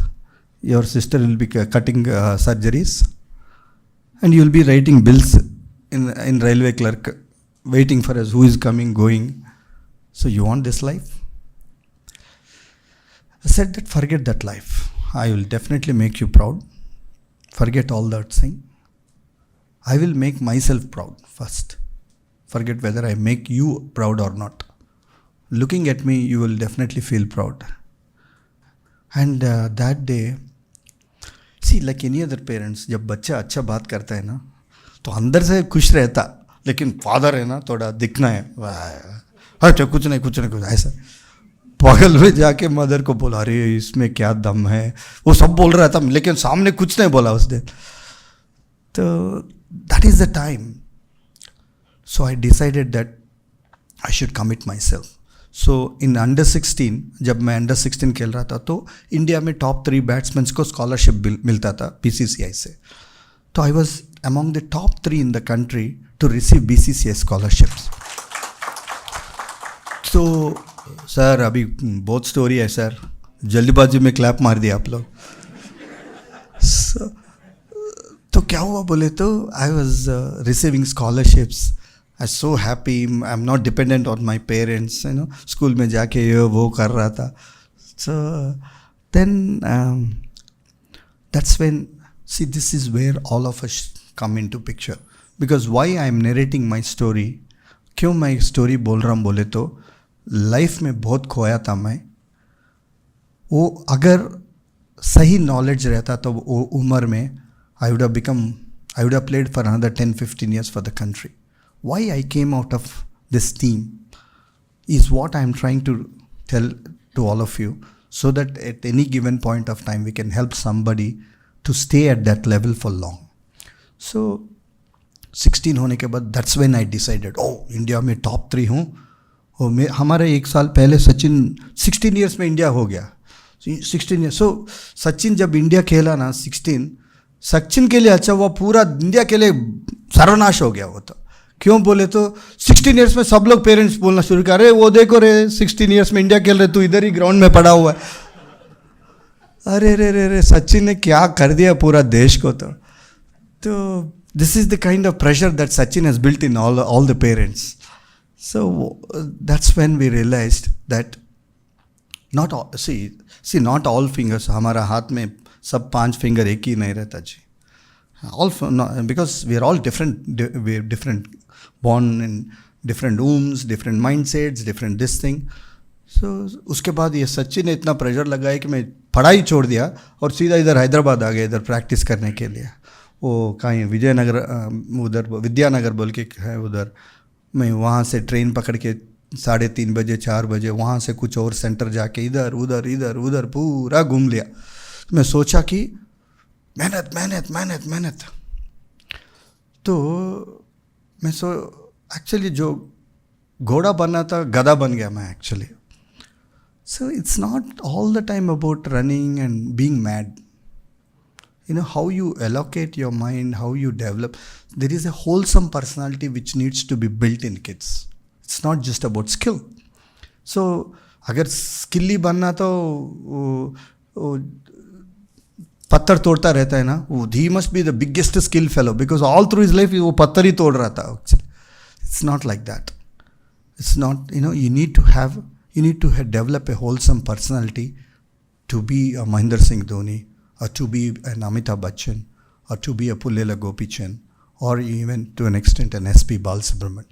your sister will be cutting surgeries, and you will be writing bills in railway clerk, waiting for us who is coming, going. So you want this life? I said that forget that life. I will definitely make you proud. Forget all that thing. I will make myself proud first. Forget whether I make you proud or not. Looking at me, you will definitely feel proud. And that day, see, like any other parents, जब बच्चा अच्छा बात करता है ना, तो अंदर से खुश रहता, लेकिन फादर है ना, थोड़ा दिखना है, अच्छा कुछ नहीं ऐसा। बगल में जाके मदर को बोला, अरे इसमें क्या दम है, वो सब बोल रहा था, लेकिन सामने कुछ नहीं बोला उस दिन। तो that is the time. So I decided that I should commit myself. So in under 16, जब मैं अंडर 16 खेल रहा था, तो इंडिया में टॉप 3 बैट्समैन को स्कॉलरशिप मिलता था PCCI से। तो I was among the top 3 in the country to receive BCCI scholarships. तो सर अभी बहुत स्टोरी है सर, जल्दीबाजी में क्लैप मार दिया आप लोग। तो क्या हुआ बोले तो, I was receiving scholarships, I am so happy, I am not dependent on my parents, school में जाके ये वो कर रहा था। So then that's when, see this is where all of us come into picture, because why I am narrating my story, क्यों मैं story बोल रहा हूँ बोले तो, लाइफ में बहुत खोया था मैं। वो अगर सही नॉलेज रहता तो वो उम्र में I would have played for another 10-15 years for the country. Why I came out of this team is what I am trying to tell to all of you, so that at any given point of time we can help somebody to stay at that level for long. So 16 होने के बाद that's when I decided, India में top 3 हूँ। और हमारे 1 साल पहले Sachin 16 years में इंडिया हो गया, 16 years। So सचिन जब इंडिया खेला ना 16, सचिन के लिए अच्छा हुआ, पूरा इंडिया के लिए सर्वनाश हो गया वो तो, क्यों बोले तो 16 ईयर्स में सब लोग पेरेंट्स बोलना शुरू कर रहे, वो देखो रे 16 ईयर्स में इंडिया खेल रहे, तू इधर ही ग्राउंड में पड़ा हुआ है. अरे रे रे रे, सचिन ने क्या कर दिया पूरा देश को. तो this is the kind of pressure that Sachin has built in all the parents. So that's when we realized that not all, see not all fingers, हमारा हाथ में सब 5 फिंगर एक ही नहीं रहता जी. All because we are all different, born in different wombs, different mindsets, different this thing. So उसके बाद ये सचिन ने इतना प्रेशर लगाया कि मैं पढ़ाई छोड़ दिया और सीधा इधर हैदराबाद आ गया इधर प्रैक्टिस करने के लिए. वो कहीं विजयनगर उधर विद्यानगर बोल के है उधर. मैं वहाँ से ट्रेन पकड़ के 3:30 बजे 4 बजे वहाँ से कुछ और सेंटर जाके इधर उधर इधर उधर पूरा घूम लिया. मैं सोचा कि मेहनत मेहनत मेहनत मेहनत. तो मैं एक्चुअली जो घोड़ा बनना था गधा बन गया मैं actually. So it's not all the time about running and being mad. You know, how you allocate your mind, how you develop. There is a wholesome personality which needs to be built in kids. It's not just about skill. So, अगर skill ही बनना तो पत्थर तोड़ता रहता है ना, he must be the biggest skill fellow because all through his life वो पत्थर ही तोड़ रहा था. It's not like that. It's not, you need to develop a wholesome personality to be a Mahendra Singh Dhoni, or to be an Amitabh Bachchan, or to be a Pullela Gopichan, or even to an extent an S.P. Balasubramanian.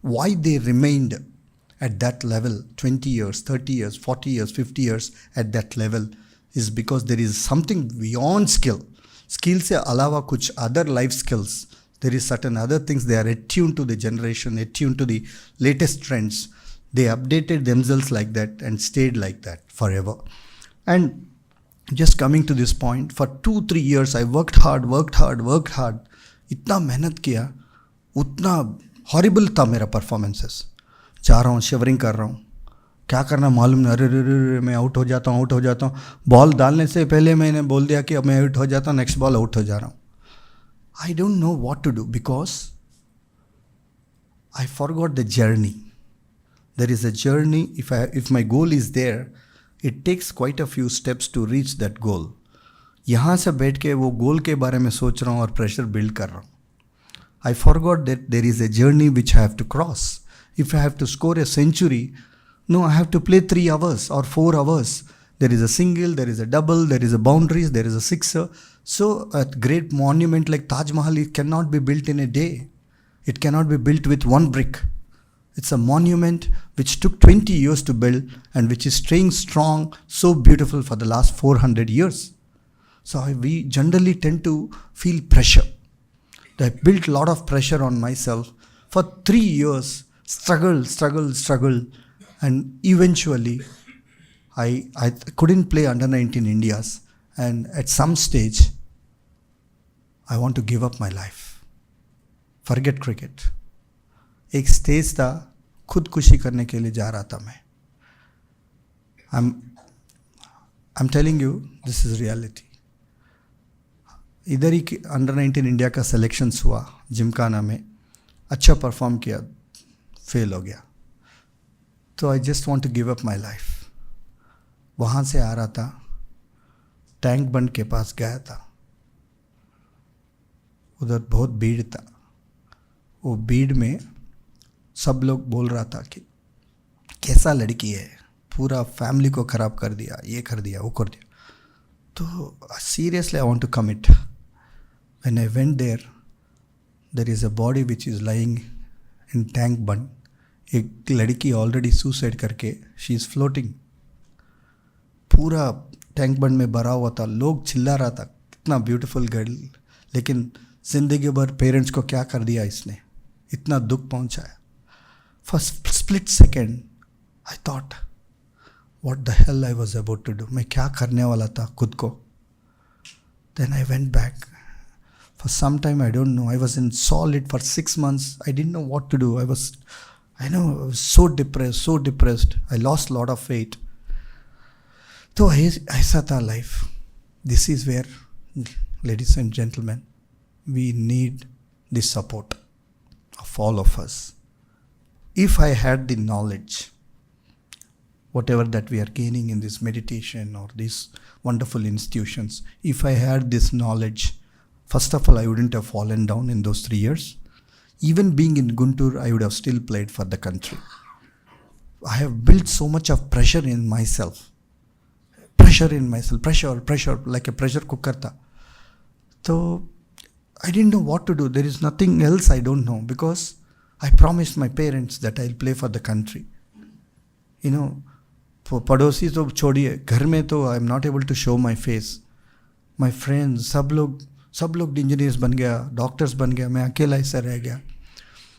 Why they remained at that level 20 years, 30 years, 40 years, 50 years at that level is because there is something beyond skill. Skill se alawa kuch other life skills. There is certain other things. They are attuned to the generation, attuned to the latest trends. They updated themselves like that and stayed like that forever. And just coming to this point, for 2-3 years I worked hard. इतना मेहनत किया, उतना horrible था मेरा performances. जा रहा हूँ, shivering कर रहा हूँ, क्या करना मालूम नहीं. अरे मैं आउट हो जाता हूँ. बॉल डालने से पहले मैंने बोल दिया कि अब मैं आउट हो जाता हूँ, नेक्स्ट बॉल आउट हो जा रहा हूँ. I don't know what to do because I forgot the journey. There is a journey. If my goal is there, it takes quite a few steps to reach that goal. यहाँ से बैठ के वो गोल के बारे में सोच रहा हूँ और प्रेशर बिल्ड कर रहा हूँ. I forgot that there is a journey which I have to cross. If I have to score a century, no, I have to play 3 hours or 4 hours. There is a single, there is a double, there is a boundaries, there is a sixer. So a great monument like Taj Mahal, it cannot be built in a day. It cannot be built with one brick. It's a monument which took 20 years to build and which is staying strong, so beautiful for the last 400 years. So we generally tend to feel pressure. I built a lot of pressure on myself. For 3 years, struggle. And eventually, I couldn't play under 19 Indias. And at some stage, I want to give up my life. Forget cricket. एक stage था, खुदकुशी करने के लिए जा रहा था मैं. I am telling you this is reality. इधर ही अंडर 19 इंडिया का सिलेक्शंस हुआ जिमखाना में, अच्छा परफॉर्म किया, फेल हो गया. तो I just want to give up my life. वहाँ से आ रहा था, टैंक बंड के पास गया था, उधर बहुत भीड़ था. वो भीड़ में सब लोग बोल रहा था कि कैसा लड़की है, पूरा फैमिली को ख़राब कर दिया, ये कर दिया, वो कर दिया. तो seriously I want to commit. When I went there is a body which is lying in tank bund. एक लड़की ऑलरेडी सुसाइड करके शी इज़ फ्लोटिंग. पूरा टैंक बंड में भरा हुआ था, लोग चिल्ला रहा था, कितना ब्यूटीफुल गर्ल, लेकिन ज़िंदगी भर पेरेंट्स को क्या कर दिया इसने, इतना दुख पहुंचाया. For split second, I thought, what the hell I was about to do. मैं क्या करने वाला था खुद को. Then I went back. For some time, I don't know. I was in solid for 6 months. I didn't know what to do. I was so depressed. I lost a lot of weight. So ऐसा था life. This is where, ladies and gentlemen, we need the support of all of us. If I had the knowledge, whatever that we are gaining in this meditation or these wonderful institutions, if I had this knowledge, first of all, I wouldn't have fallen down in those 3 years. Even being in Guntur, I would have still played for the country. I have built so much of pressure in myself. Pressure, like a pressure cooker tha. So, I didn't know what to do. There is nothing else I don't know, because I promised my parents that I'll play for the country. You know, for padosi to chodiye, ghar mein to I'm not able to show my face. My friends, सब लोग engineers बन गया, doctors बन गया, मैं अकेला ऐसा रह गया.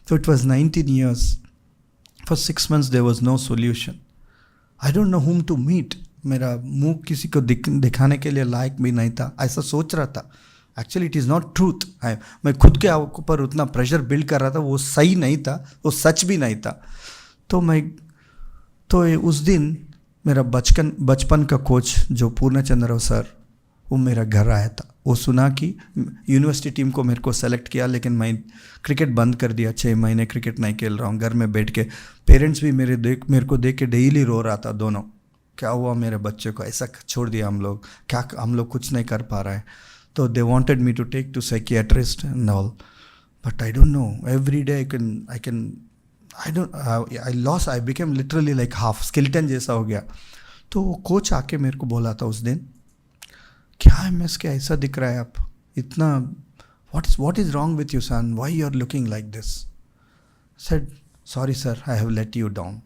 So it was 19 years. For 6 months there was no solution. I don't know whom to meet. मेरा मुंह किसी को दिखाने के लिए लायक भी नहीं था, ऐसा सोच रहा था. Actually it is not truth. मैं खुद के ऊपर उतना प्रेशर बिल्ड कर रहा था, वो सही नहीं था, वो सच भी नहीं था. तो उस दिन मेरा बचपन का कोच जो पूर्णचंद्र सर, वो मेरा घर आया था. वो सुना कि यूनिवर्सिटी टीम को मेरे को सेलेक्ट किया, लेकिन मैं क्रिकेट बंद कर दिया. 6 महीने क्रिकेट नहीं खेल रहा हूँ घर में बैठ के. पेरेंट्स भी मेरे को देख के डेली रो रहा था दोनों. क्या हुआ मेरे बच्चे को, ऐसा छोड़ दिया हम लोग, क्या हम लोग कुछ नहीं कर पा रहे हैं. तो they wanted me to take to psychiatrist and all, but I don't know. Every day I became literally like half skeleton जैसा हो गया. तो वो कोच आके मेरे को बोला था उस दिन, क्या MSK ऐसा दिख रहा है आप इतना, what is wrong with you son, why you are looking like this? Said, sorry sir, I have let you down.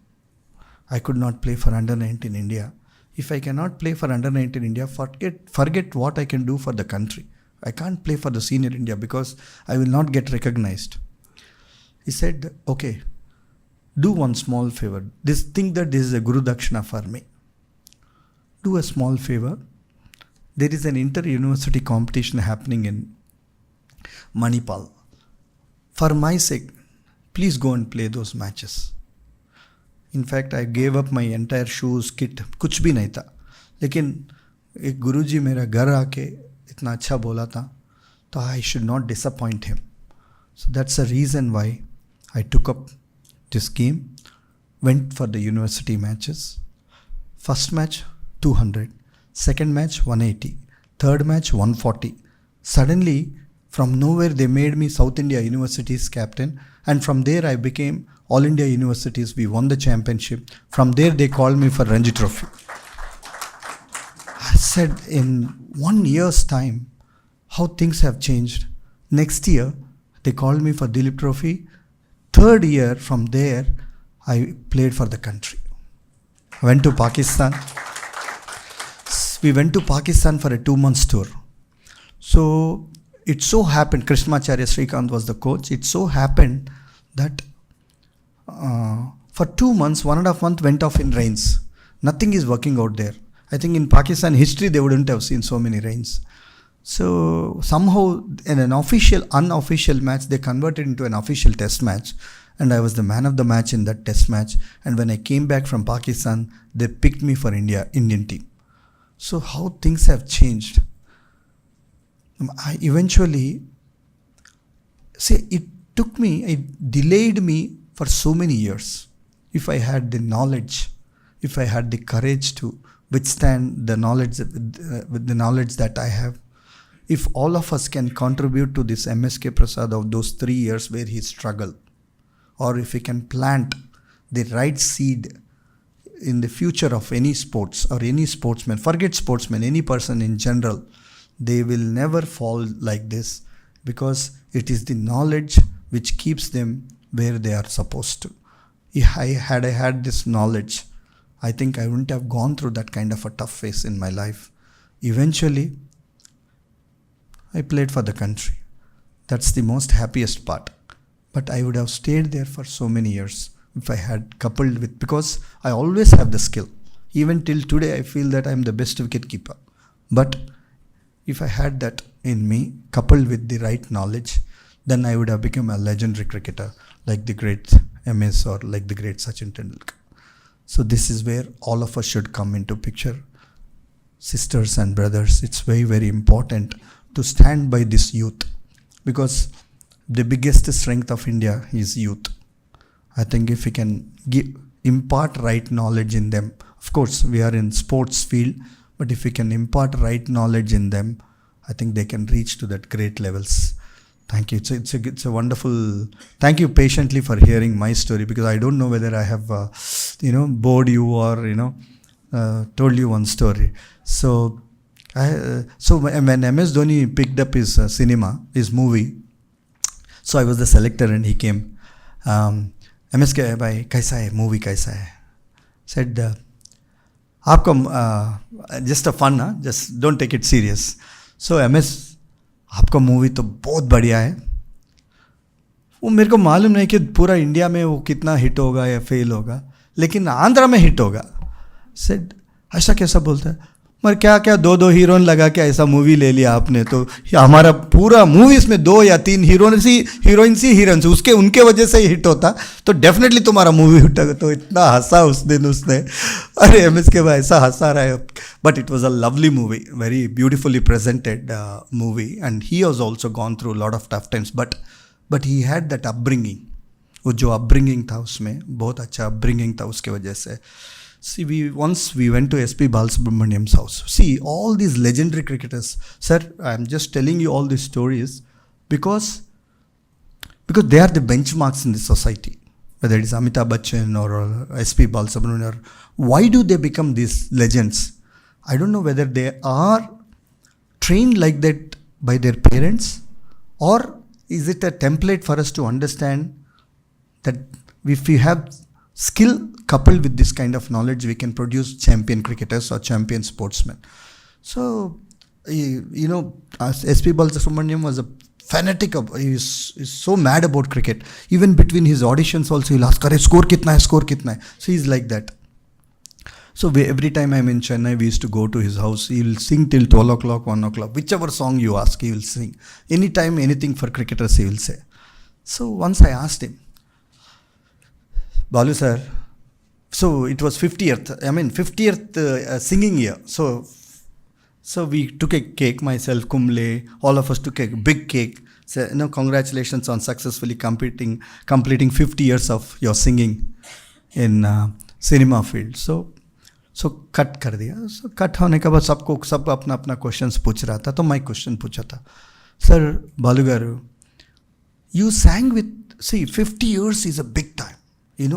I could not play for under-19 India. If I cannot play for under-19 India, forget what I can do for the country. I can't play for the senior India because I will not get recognized. He said, okay, do one small favor. Think that this is a Guru Dakshina for me. Do a small favor. There is an inter-university competition happening in Manipal. For my sake, please go and play those matches. In fact, I gave up my entire shoes, kit, कुछ भी नहीं था. लेकिन एक गुरुजी मेरा घर आके इतना अच्छा बोला था, तो I should not disappoint him. So that's the reason why I took up this game, went for the university matches. First match, 200. Second match, 180. Third match, 140. Suddenly, from nowhere, they made me South India University's captain. And from there, I became All India Universities. We won the championship. From there, they called me for Ranji Trophy. I said, in 1 year's time, how things have changed. Next year, they called me for Dilip Trophy. Third year, from there, I played for the country. I went to Pakistan. We went to Pakistan for a 2-month tour. So it so happened, Krishnamacharya Srikanth was the coach. It so happened that for 2 months, 1.5 months went off in rains. Nothing is working out there. I think in Pakistan history, they wouldn't have seen so many rains. So somehow in an unofficial match, they converted into an official test match. And I was the man of the match in that test match. And when I came back from Pakistan, they picked me for Indian team. So how things have changed. I eventually, it delayed me for so many years. If I had the knowledge, if I had the courage to withstand the knowledge, with the knowledge that I have, if all of us can contribute to this MSK Prasad of those 3 years where he struggled, or if we can plant the right seed in the future of any sports or any sportsman, forget sportsman, any person in general, they will never fall like this, because it is the knowledge which keeps them where they are supposed to. Had I had this knowledge, I think I wouldn't have gone through that kind of a tough phase in my life. Eventually, I played for the country. That's the most happiest part. But I would have stayed there for so many years if I had coupled with, because I always have the skill. Even till today, I feel that I'm the best wicket keeper. But if I had that in me, coupled with the right knowledge, then I would have become a legendary cricketer like the great MS or like the great Sachin Tendulkar. So this is where all of us should come into picture. Sisters and brothers, it's very, very important to stand by this youth, because the biggest strength of India is youth. I think if we can impart right knowledge in them, of course we are in sports field, but if we can impart right knowledge in them, I think they can reach to that great levels. Thank you. It's a wonderful. Thank you patiently for hearing my story, because I don't know whether I have bored you or told you one story. So when MS Dhoni picked up his his movie, so I was the selector and he came. MSK भाई कैसा है movie कैसा है? Said आपका just a fun ना, just don't take it serious. So MS आपका movie तो बहुत बढ़िया है. वो मेरे को मालूम नहीं कि पूरा इंडिया में वो कितना हिट होगा या फेल होगा, लेकिन आंध्रा में हिट होगा. सेड ऐसा कैसा बोलता है? मगर क्या क्या दो हीरोइन लगा के ऐसा मूवी ले लिया आपने, तो हमारा पूरा मूवीज में 2 या 3 हीरोइंस उसके उनके वजह से ही हिट होता, तो डेफिनेटली तुम्हारा मूवी हिट होगा. तो इतना हंसा उस दिन उसने. अरे एमएस के भाई ऐसा हंसा रहा है. But it was a lovely movie, very beautifully presented movie, and he was also gone through lot of tough times, but he had that upbringing. वो जो अपब्रिंगिंग था उसमें बहुत अच्छा अपब्रिंगिंग था, उसके वजह से. See, once we went to SP Balasubramaniam's house. See, all these legendary cricketers. Sir, I'm just telling you all these stories because they are the benchmarks in the society. Whether it is Amitabh Bachchan or SP Balasubramaniam, why do they become these legends? I don't know whether they are trained like that by their parents, or is it a template for us to understand that if we have skill coupled with this kind of knowledge, we can produce champion cricketers or champion sportsmen. So, SP Balasubramaniam was a fanatic of, he's so mad about cricket. Even between his auditions also, he'll ask, score kitna hai? So he's like that. So every time I'm in Chennai, we used to go to his house. He'll sing till 12 o'clock, 1 o'clock. Whichever song you ask, he will sing. Anytime, anything for cricketers, he will say. So once I asked him, Balu sir, so it was 50th singing year. So we took a cake, myself, Kumble, all of us took a big cake. So, congratulations on successfully completing 50 years of your singing in cinema field. So cut कर दिया. So cut होने के बाद सब अपना अपना questions पूछ रहा था. तो मैं क्वेश्चन पूछा था, सर बालू गारू, you sang with, see, 50 years is a big time.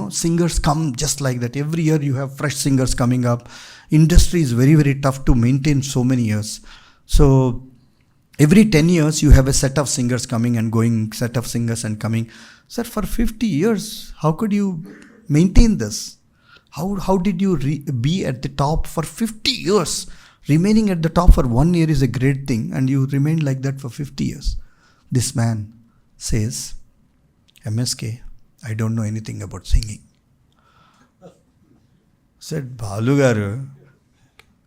Singers come just like that. Every year you have fresh singers coming up. Industry is very, very tough to maintain so many years. So every 10 years you have a set of singers coming and going, set of singers and coming. Sir, for 50 years, how could you maintain this? How did you be at the top for 50 years? Remaining at the top for 1 year is a great thing, and you remained like that for 50 years. This man says, MSK, I don't know anything about singing. Said, बालू गारू,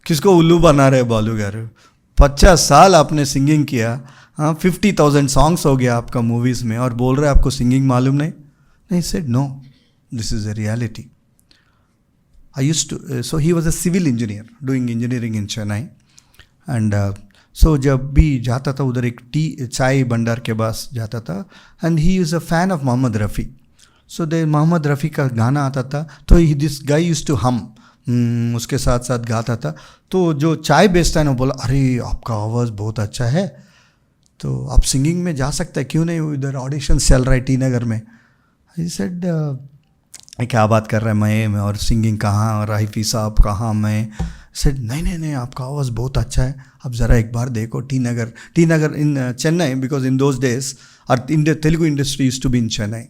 किसको उल्लू बना रहे बालू गारू? 50 साल आपने singing किया, 50,000 songs हो गया आपका मूवीज में, और बोल रहे आपको सिंगिंग मालूम नहीं? नहीं. Said, no, this is a reality. I used to, so he was a civil engineer doing engineering in Chennai, and so जब भी जाता था उधर एक चाय भंडार के पास जाता था, and he is a fan of Mohammad Rafi. So the Mohammad Rafi का गाना आता था, तो दिस गाय यूज्ड टू हम, उसके साथ साथ गाता था. तो जो चाय बेचता है ना, बोला, अरे आपका आवाज़ बहुत अच्छा है, तो आप सिंगिंग में जा सकते हैं, क्यों नहीं? इधर ऑडिशन चल रहा है टी नगर में. आई सेड, क्या बात कर रहा है, मैं और सिंगिंग कहाँ, राइफी साहब कहाँ, मैं. सेड, नहीं, आपका आवाज़ बहुत अच्छा है, आप ज़रा एक बार देखो. T Nagar in Chennai, because in those days और Telugu industry used to be in Chennai.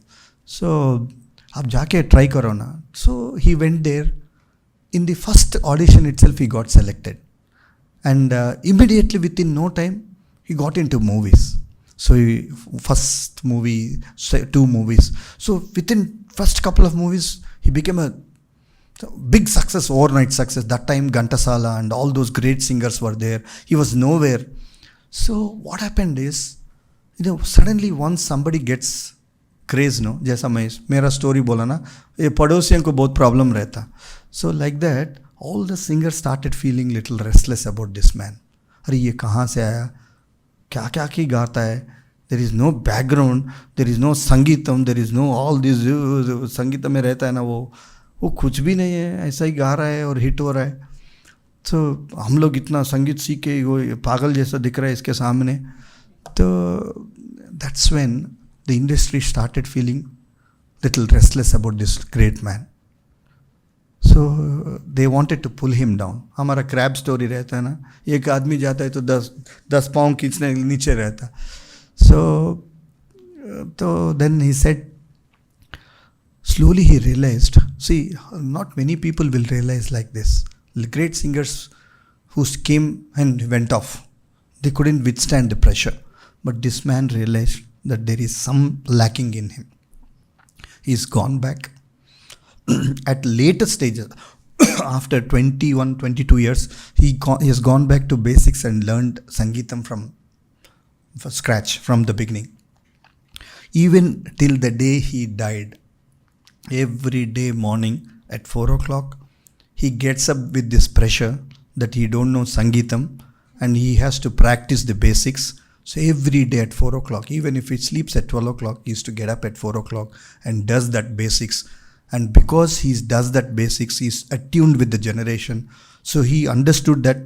So, आप जाके ट्राई करो ना. So he went there. In the first audition itself, he got selected, and immediately within no time, he got into movies. So first movie, 2 movies. So within first couple of movies, he became a big success, overnight success. That time, Ghantasala and all those great singers were there. He was nowhere. So what happened is, suddenly once somebody gets craze, जैसा मेरा story बोला ना, ये पड़ोसियों को बहुत problem रहता. So like that all the singer started feeling little restless about this man. अरे ये कहाँ से आया, क्या की गाता है, There is no background, there is no संगीतम, there is no all this संगीत में रहता है ना वो कुछ भी नहीं है, ऐसा ही गा रहा है और हिट हो रहा है. तो हम लोग इतना संगीत सीख के वो पागल जैसा दिख रहा है इसके सामने. तो that's when the industry started feeling little restless about this great man. So they wanted to pull him down. हमारा क्रैब स्टोरी रहता है ना, एक आदमी जाता है तो 10 पाँव खींचने नीचे रहता. So then he said, slowly he realized, see, not many people will realize like this. The great singers who came and went off, they couldn't withstand the pressure. But this man realized that there is some lacking in him. He's gone back. At later stages, after 21, 22 years, he has gone back to basics and learned Sangeetam from scratch, from the beginning. Even till the day he died, every day morning at 4 o'clock, he gets up with this pressure that he don't know Sangeetam and he has to practice the basics. So every day at 4 o'clock, even if he sleeps at 12 o'clock, he used to get up at 4 o'clock and does that basics. And because he does that basics, he's attuned with the generation. So he understood that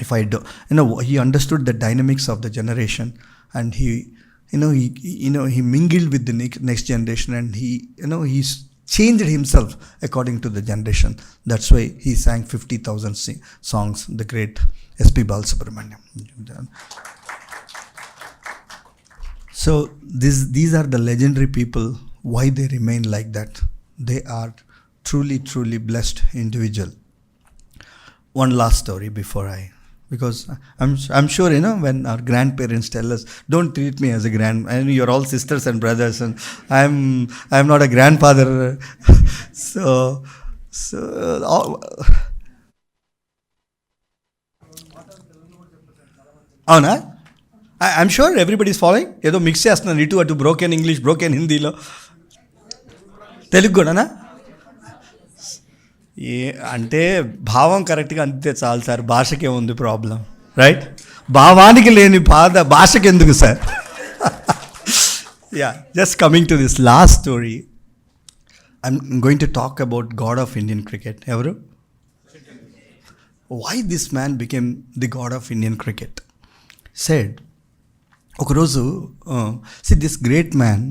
he understood the dynamics of the generation, and he mingled with the next generation, and he's changed himself according to the generation. That's why he sang 50,000 songs, the great S.P. Balasubramaniam. So these are the legendary people. Why they remain like that? They are truly, truly blessed individual. One last story because I'm sure, when our grandparents tell us, don't treat me as a and you're all sisters and brothers, and I'm not a grandfather. so అవునా? I'm sure everybody is following. ఏదో mix చేస్తున్నాను ఇటు అటు, broken English, broken హిందీలో. తెలుగు కూడానా? అంటే భావం కరెక్ట్గా అంతే చాలు సార్, భాషకే ఉంది ప్రాబ్లం, రైట్? భావానికి లేని బాధ భాషకి ఎందుకు sir? Yeah, just coming to this last story. I'm going to talk about god of Indian cricket. ఎవరు? Why this man became the god of Indian cricket said, ఒకరోజు this great man,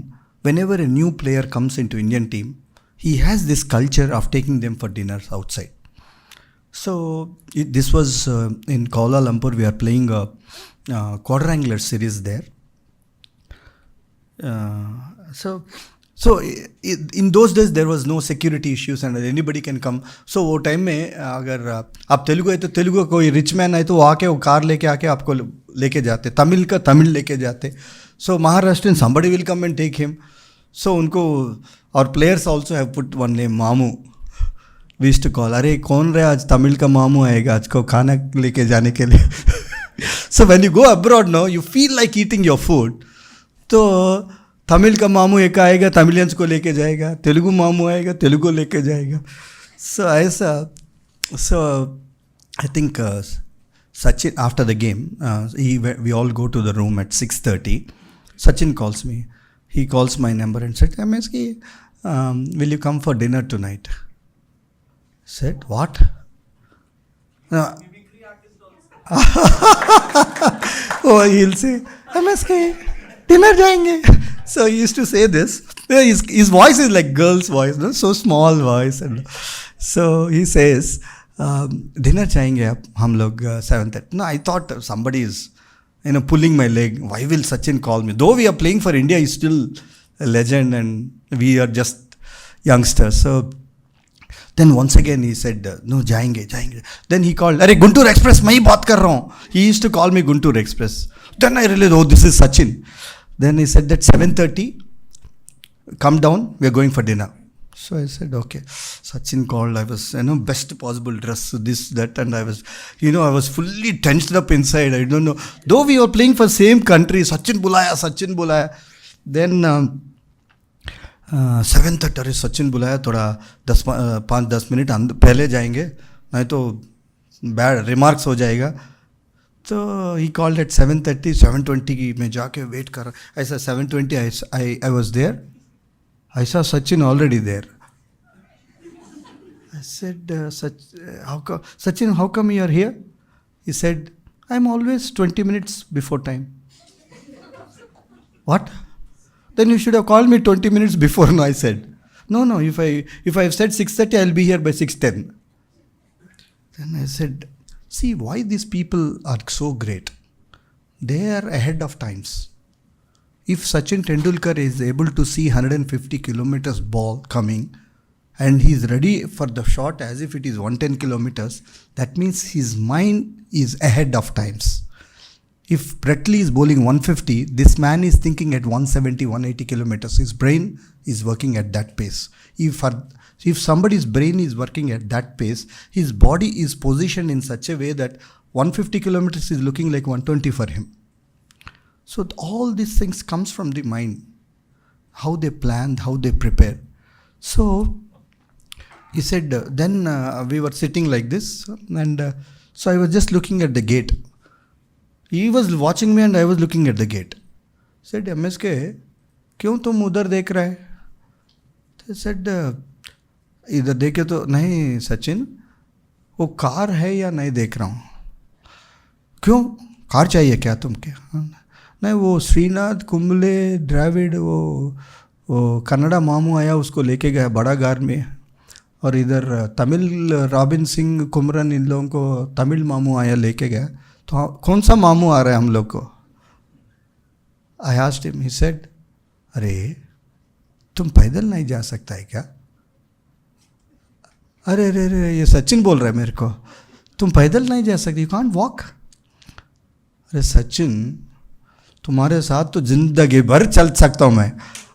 whenever a new player comes into Indian team, he has this culture of taking them for dinners outside. So this was in Kuala Lumpur. We are playing a quadrangular series there. So in those days there was no security issues and anybody can come. So वो time में अगर आप तेलुगु है तो तेलुगु, कोई rich man है तो वो आके वो कार लेके आके आपको लेके जाते, तमिल का तमिल लेके जाते. So Maharashtrian, somebody will come and take him. So उनको, और players also have put one name, मामू. We used to call, अरे कौन रहे आज, तमिल का मामू आएगा आज को खाना लेके जाने के लिए. So when you go abroad now, you feel like eating your food. तो तमिल का मामू एक आएगा, तमिलियंस को लेके जाएगा, तेलुगु मामू आएगा, तेलुगु लेके जाएगा. So ऐसा, so I think Sachin, after the game, we all go to the room at 6:30. Sachin calls me. He calls my number and said, MSK, will you come for dinner tonight? Said, what? Oh, he'll say, MSK, dinner जाएंगे. So he used to say this. His voice is like girl's voice, no? So small voice. And so he says, dinner जाएंगे आप हम लोग 7:30. No, I thought somebody is pulling my leg. Why will Sachin call me? Though we are playing for India, he's still a legend and we are just youngsters. So then once again he said, no, जाएंगे. Then he called, अरे Guntur express मैं ही बात कर रहा हूँ. He used to call me Guntur Express. Then I realized, oh, this is Sachin. Then he said that 7:30, come down, we are going for dinner. So I said, okay. Sachin called. I was, best possible dress, this, that, and I was fully tensed up inside. I don't know. Though we were playing for same country, Sachin bulaya. Then 7:30, अरे Sachin बुलाया, थोड़ा 5-10 minute पहले जाएंगे, नहीं तो bad remarks हो जाएगा. So he called at 7:30, 7:20 की मैं जाके wait कर रहा. I said 7:20 I was there. I saw Sachin already there. I said, Sachin, how come you are here? He said, I'm always 20 minutes before time. What? Then you should have called me 20 minutes before. No, I said. No, if I have said 6:30, I'll be here by 6:10. Then I said, see why these people are so great. They are ahead of times. If Sachin Tendulkar is able to see 150 kilometers ball coming and he's ready for the shot as if it is 110 kilometers, that means his mind is ahead of times. If Pretley is bowling 150, this man is thinking at 170, 180 kilometers. His brain is working at that pace. If somebody's brain is working at that pace, his body is positioned in such a way that 150 kilometers is looking like 120 for him. So all these things comes from the mind. How they plan, how they prepare. So he said, then we were sitting like this, and so I was just looking at the gate. He was watching me and I was looking at the gate. He said, MSK, क्यों तुम उधर देख रहे हैं? I said, इधर देखे तो नहीं सचिन, वो कार है या नहीं देख रहा हूँ. क्यों? कार चाहिए क्या तुमके? नहीं, वो श्रीनाथ कुंबले द्रविड़ वो कन्नड़ा मामू आया, उसको लेके गया बड़ा कार में. और इधर तमिल रॉबिन सिंह कुमरन इन लोगों को तमिल मामू आया लेके गया. तो कौन सा मामू आ रहा है हम लोग को? I asked him. He said, अरे तुम पैदल नहीं जा सकता है क्या? अरे अरे अरे ये सचिन बोल रहा है मेरे को, तुम पैदल नहीं जा सकते, यू कांट वॉक. अरे सचिन, तुम्हारे साथ तो जिंदगी भर चल सकता हूँ मैं.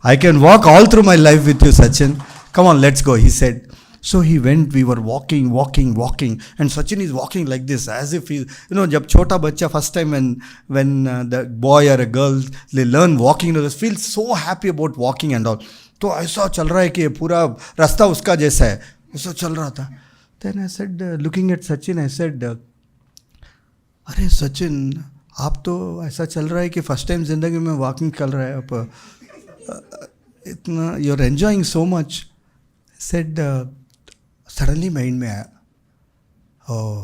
I can walk all through my life with you Sachin. Come on, let's go, he said. So he went, we were walking, and Sachin is walking like this, as if he, जब छोटा बच्चा first time when the boy or a girl, they learn walking, they feel so happy about walking and all. तो ऐसा चल रहा है कि पूरा रास्ता उसका जैसा है, ऐसा चल रहा था. Then I said, looking at Sachin, I said, अरे सचिन, आप तो ऐसा चल रहा है कि फर्स्ट टाइम जिंदगी में वॉकिंग कर रहा है आप, इतना you are enjoying so much. Said suddenly mind में आया, oh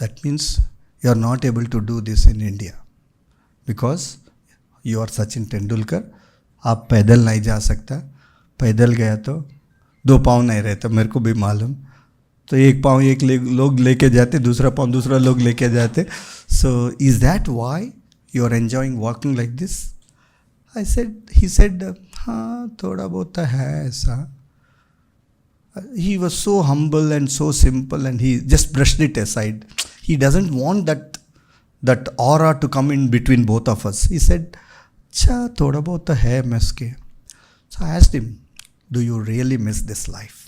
that means you are not able to do this in India because you are Sachin Tendulkar. आप पैदल नहीं जा सकता. पैदल गया तो 2 पाँव नहीं रहता, मेरे को भी मालूम. तो 1 पाँव एक लोग लेके जाते, दूसरा पाँव दूसरा लोग लेके जाते. So is that why you are enjoying walking like this? I said, he said, हाँ थोड़ा बहुत है ऐसा. He was so humble and so simple, and he just brushed it aside. He doesn't want that aura to come in between both of us. He said, "Cha, thoda bahut to hai MSK." So I asked him, "Do you really miss this life?"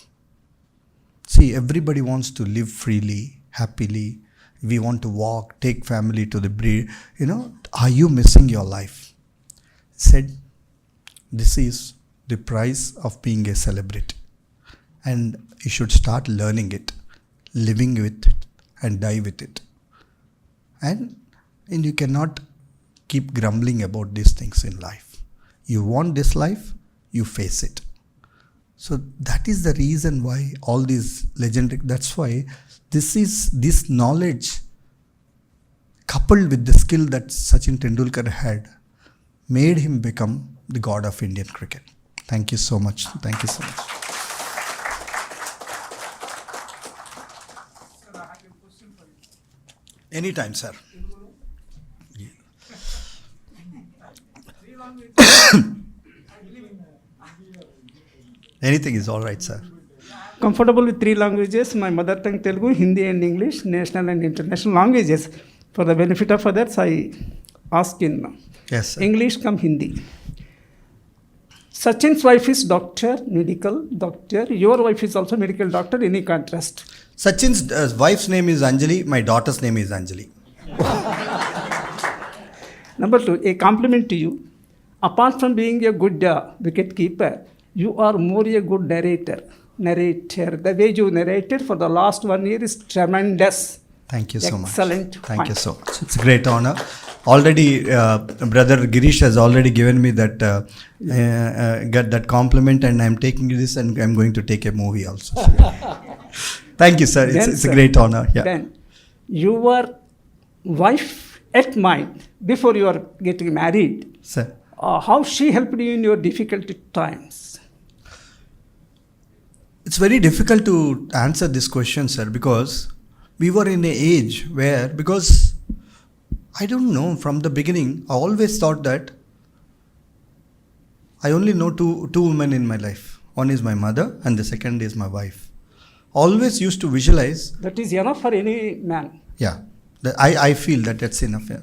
See, everybody wants to live freely, happily. We want to walk, take family to the breed. Are you missing your life? He said, "This is the price of being a celebrity. And you should start learning it, living with it, and die with it. And you cannot keep grumbling about these things in life. You want this life, you face it." So that is the reason why all these legendary, that's why this knowledge coupled with the skill that Sachin Tendulkar had made him become the god of Indian cricket. Thank you so much. Thank you so much. Anytime, sir. Anything is all right, sir. Comfortable with 3 languages, my mother tongue Telugu, Hindi and English, national and international languages. For the benefit of others, I ask in Yes, sir. English come Hindi. Sachin's wife is medical doctor. Your wife is also medical doctor. Any contrast? Sachin's wife's name is Anjali. My daughter's name is Anjali. Number 2, a compliment to you. Apart from being a good wicket keeper, you are more a good narrator. The way you narrated for the last 1 year is tremendous. Thank you so much. Excellent Thank you point. so much. It's a great honor. Already, brother Girish has already given me that get that compliment, and I'm taking this, and I'm going to take a movie also. Thank you, sir. Then, It's a sir, great honor. Yeah. Then, your wife at mind, before you are getting married, Sir. how she helped you in your difficult times? It's very difficult to answer this question, sir, because we were in an age where, because I don't know, from the beginning, I always thought that I only know two women in my life. One is my mother, and the second is my wife. Always used to visualize. That is enough for any man. Yeah, I feel that that's enough. Yeah.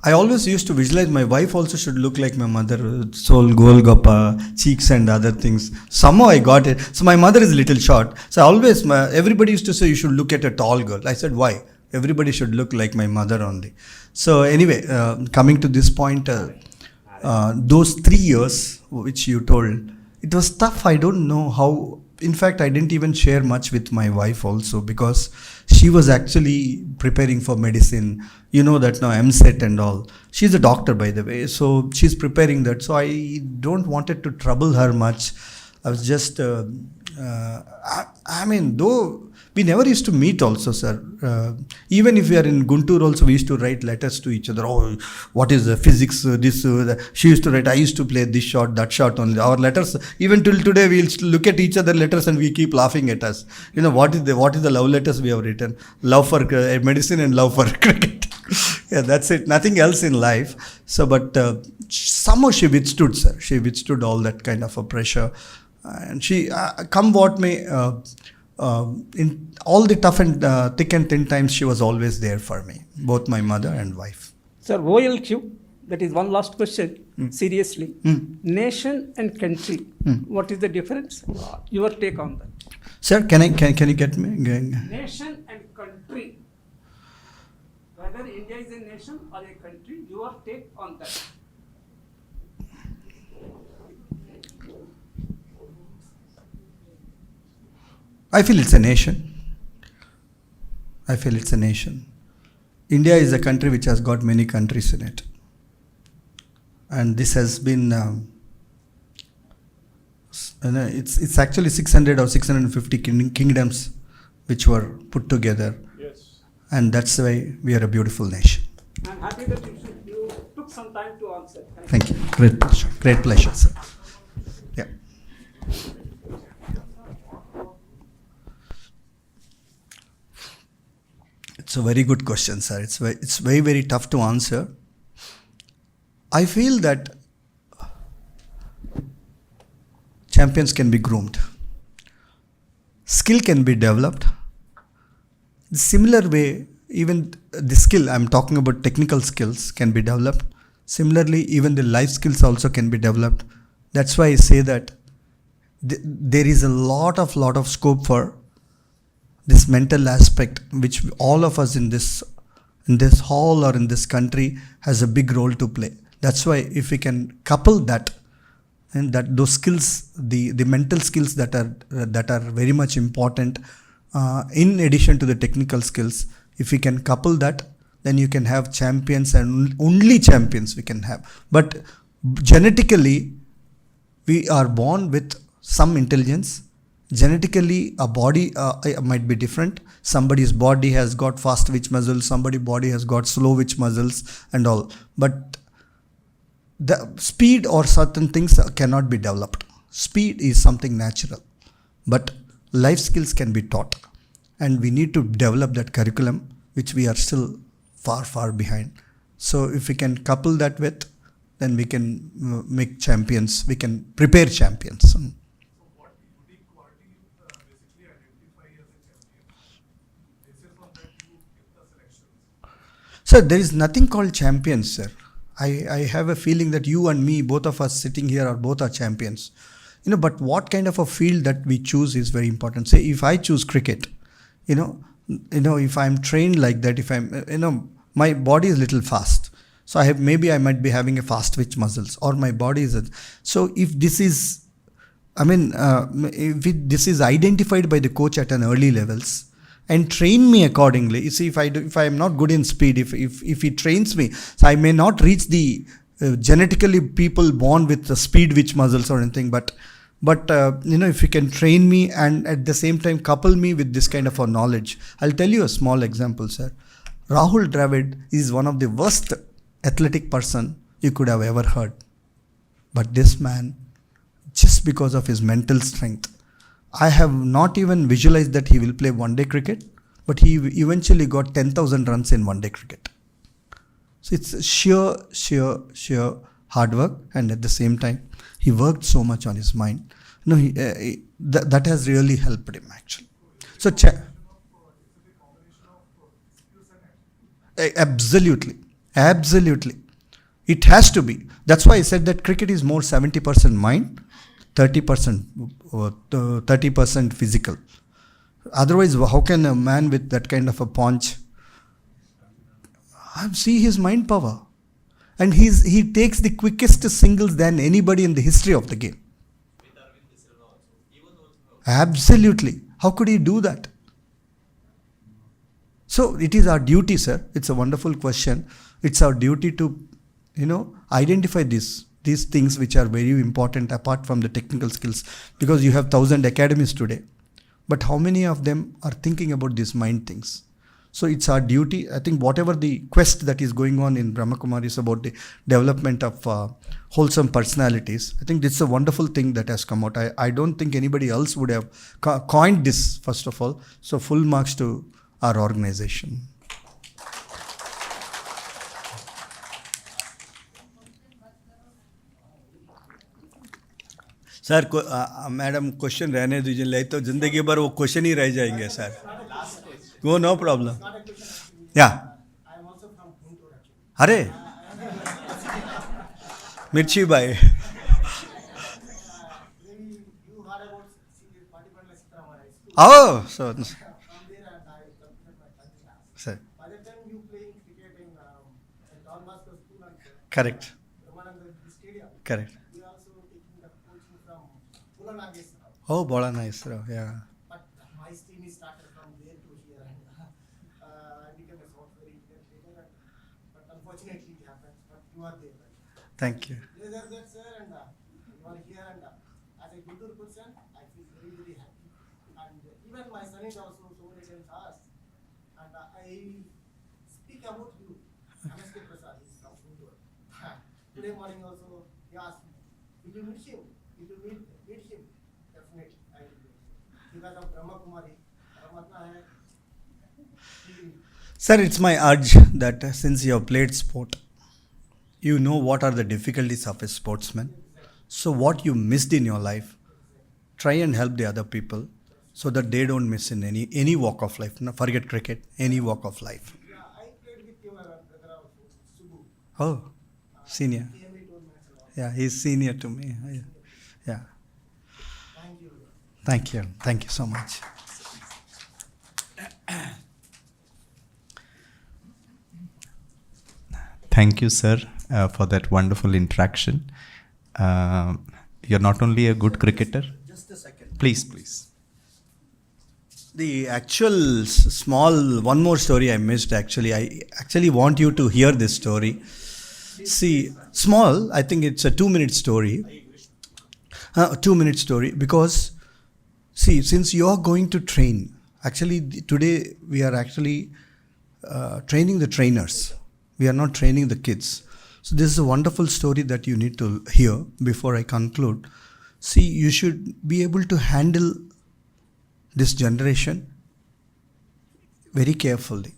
I always used to visualize my wife also should look like my mother, soul, golgappa, cheeks and other things. Somehow I got it. So my mother is a little short. So everybody used to say you should look at a tall girl. I said, why? Everybody should look like my mother only. So anyway, coming to this point, those 3 years which you told, it was tough. I don't know how. In fact, I didn't even share much with my wife also, because she was actually preparing for medicine. You know that now, MSK and all. She's a doctor, by the way. So she's preparing that. So I don't wanted to trouble her much. I was just, I mean, though we never used to meet also, sir. Even if we are in Guntur also, we used to write letters to each other. Oh, what is the physics, this, that. She used to write, I used to play this shot, that shot only. Our letters, even till today, we'll look at each other letters and we keep laughing at us. You know, what is the love letters we have written? Love for medicine and love for cricket. Yeah, that's it. Nothing else in life. So, but somehow she withstood, sir. She withstood all that kind of a pressure. And she, come what may, in all the tough and thick and thin times, she was always there for me, both my mother and wife. Sir, OLQ, that is one last question, seriously. Nation and country, what is the difference? Your take on that. Sir, can you get me? Nation and country. Whether India is a nation or a country, your take on that. I feel it's a nation. I feel it's a nation. India is a country which has got many countries in it. And this has been, it's actually 600 or 650 kingdoms which were put together. Yes. And that's why we are a beautiful nation. I'm happy that you took some time to answer. Thank you. Great pleasure. Great pleasure, sir. Yeah. It's a very good question, sir. It's very, very tough to answer. I feel that champions can be groomed. Skill can be developed. Similar way, even the skill, I'm talking about technical skills, can be developed. Similarly, even the life skills also can be developed. That's why I say that there is a lot of scope for this mental aspect, which all of us in this hall or in this country has a big role to play. That's why if we can couple that, and that those skills, the mental skills that are very much important, in addition to the technical skills, if we can couple that, then you can have champions, and only champions we can have. But genetically, we are born with some intelligence. Genetically, a body might be different. Somebody's body has got fast twitch muscles, somebody's body has got slow twitch muscles and all. But the speed or certain things cannot be developed. Speed is something natural. But life skills can be taught. And we need to develop that curriculum, which we are still far behind. So if we can couple that with, then we can make champions. We can prepare champions. Sir, there is nothing called champions, sir. I have a feeling that you and me, both of us sitting here, both are champions. But what kind of a field that we choose is very important. Say, if I choose cricket, if I'm trained like that, if I'm, my body is little fast. So I might be having a fast twitch muscles, or my body is. So if this is I mean, this is identified by the coach at an early levels and train me accordingly. You see, if I am not good in speed, if he trains me, so I may not reach the genetically people born with the speed which muscles or anything, but if you can train me and at the same time couple me with this kind of a knowledge. I'll tell you a small example, sir. Rahul Dravid is one of the worst athletic person you could have ever heard. But this man, just because of his mental strength, I have not even visualized that he will play one-day cricket, but he eventually got 10,000 runs in one-day cricket. So it's sheer hard work, and at the same time, he worked so much on his mind. That has really helped him actually. So absolutely. It has to be. That's why I said that cricket is more 70% mind, 30% physical. Otherwise, how can a man with that kind of a paunch see his mind power? And he takes the quickest singles than anybody in the history of the game. Absolutely. How could he do that? So it is our duty, sir. It's a wonderful question. It's our duty to, identify these things which are very important apart from the technical skills, because you have 1,000 academies today. But how many of them are thinking about these mind things? So it's our duty. I think whatever the quest that is going on in Brahma Kumari is about the development of wholesome personalities. I think this is a wonderful thing that has come out. I don't think anybody else would have coined this, first of all. So full marks to our organization. Sir madam question रहने दीजिए, नहीं तो जिंदगी भर वो question ही रह जाएंगे sir. Go, no problem. Yeah. अरे मिर्ची भाई. Oh, so sir. Correct. Oh, Bola nice, yeah. But my stream is started from there to here, and I became a software engineer later. But unfortunately, it happened. But you are there. Right? Thank you. Yes, sir, and you are here, and as a good person, I feel very, very happy. And even my son is also so many times asked, and I speak about you. MSK Prasad is from Guntur. Today morning also, he asked me, will you meet him? Will you meet him? Definitely, I will do. Because of Brahma Kumari, Ramatna hai. Sir, it's my urge that since you have played sport, you know what are the difficulties of a sportsman. So what you missed in your life, try and help the other people so that they don't miss in any walk of life. No, forget cricket, any walk of life. Yeah, I played with your brother also, Subbu. Oh, senior. PMB told me a lot. Yeah, he's senior to me. Yeah. Thank you. Thank you. Thank you so much. Thank you, sir, for that wonderful interaction. You're not only a good cricketer. Just a second. Please. The actual small, one more story I missed actually. I actually want you to hear this story. See, small, I think it's a 2-minute story. 2-minute story because, see, since you're going to train, actually today we are actually training the trainers. We are not training the kids. So this is a wonderful story that you need to hear before I conclude. See, you should be able to handle this generation very carefully.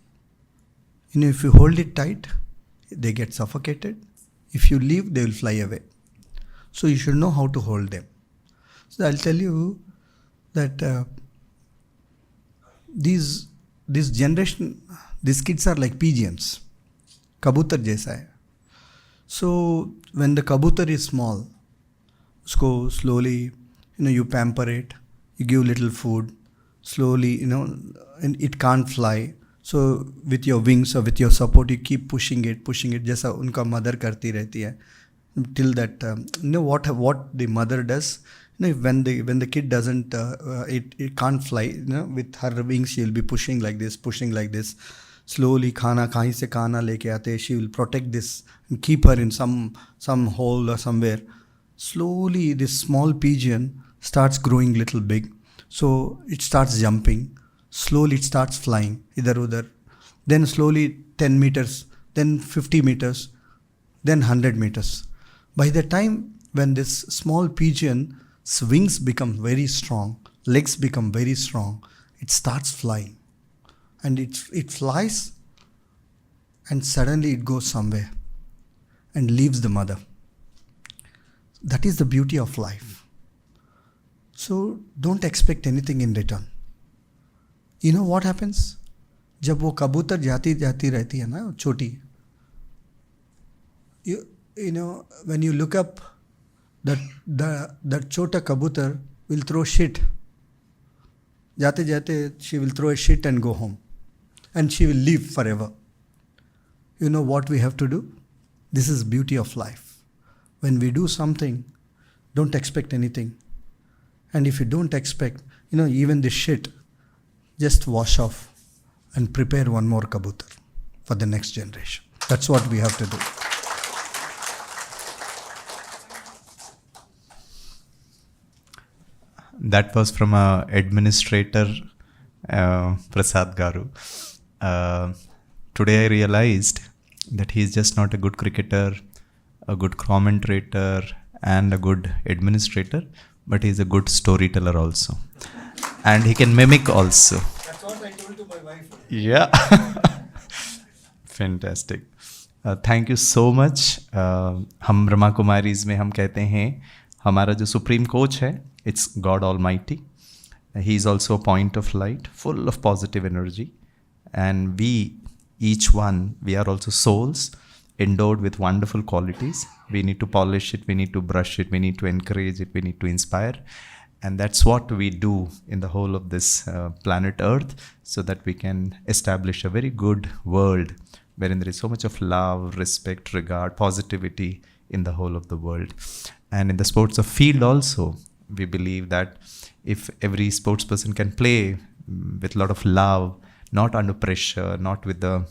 If you hold it tight, they get suffocated. If you leave, they will fly away. So you should know how to hold them. So I'll tell you that this generation, these kids are like pigeons. Kabutar jaisa hai. So when the kabutar is small, usko slowly, you pamper it, you give little food, slowly, and it can't fly. So with your wings or with your support, you keep pushing it, jaisa unka mother karti rehti hai. Till that, what the mother does, No, when the kid doesn't, it can't fly. With her wings, she will be pushing like this. Slowly, खाना कहीं से खाना लेके आते. She will protect this and keep her in some hole or somewhere. Slowly, this small pigeon starts growing little big. So it starts jumping. Slowly, it starts flying. Idhar udhar. Then slowly 10 meters, then 50 meters, then 100 meters. By the time when this small pigion's wings become very strong, legs become very strong, it starts flying. And it flies, and suddenly it goes somewhere and leaves the mother. That is the beauty of life. So don't expect anything in return. You know what happens? जब वो कबूतर जाती रहती है ना छोटी, you know, when you look up, that chota kabutar will throw shit. Jate she will throw a shit and go home, and she will live forever. You know what we have to do? This is beauty of life. When we do something, don't expect anything. And if you don't expect, even the shit, just wash off and prepare one more kabutar for the next generation. That's what we have to do. That was from a administrator, Prasad Garu. Today I realized that he is just not a good cricketer, a good commentator, and a good administrator, but he is a good storyteller also. And he can mimic also. That's what I told to my wife. Yeah. Fantastic. Thank you so much. हम ब्रह्मा कुमारीज में हम कहते हैं हमारा जो supreme coach है, it's God Almighty. He is also a point of light, full of positive energy. And we, each one, we are also souls endowed with wonderful qualities. We need to polish it, we need to brush it, we need to encourage it, we need to inspire. And that's what we do in the whole of this planet Earth, so that we can establish a very good world wherein there is so much of love, respect, regard, positivity in the whole of the world. And in the sports of field also, we believe that if every sports person can play with a lot of love, not under pressure, not with the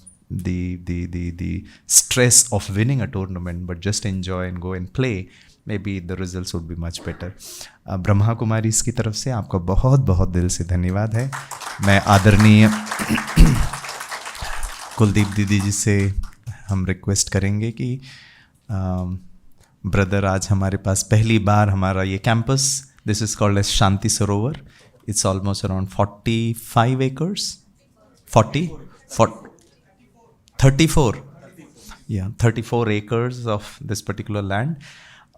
stress of winning a tournament, but just enjoy and go and play, maybe the results would be much better. Brahma Kumari की तरफ से आपका बहुत बहुत दिल से धन्यवाद है. मैं आदरणीय कुलदीप दीदी जी से हम रिक्वेस्ट करेंगे कि ब्रदर आज हमारे पास पहली बार हमारा ये campus, this is called as Shanti Sarovar. It's almost around 45 acres. 34 acres of this particular land.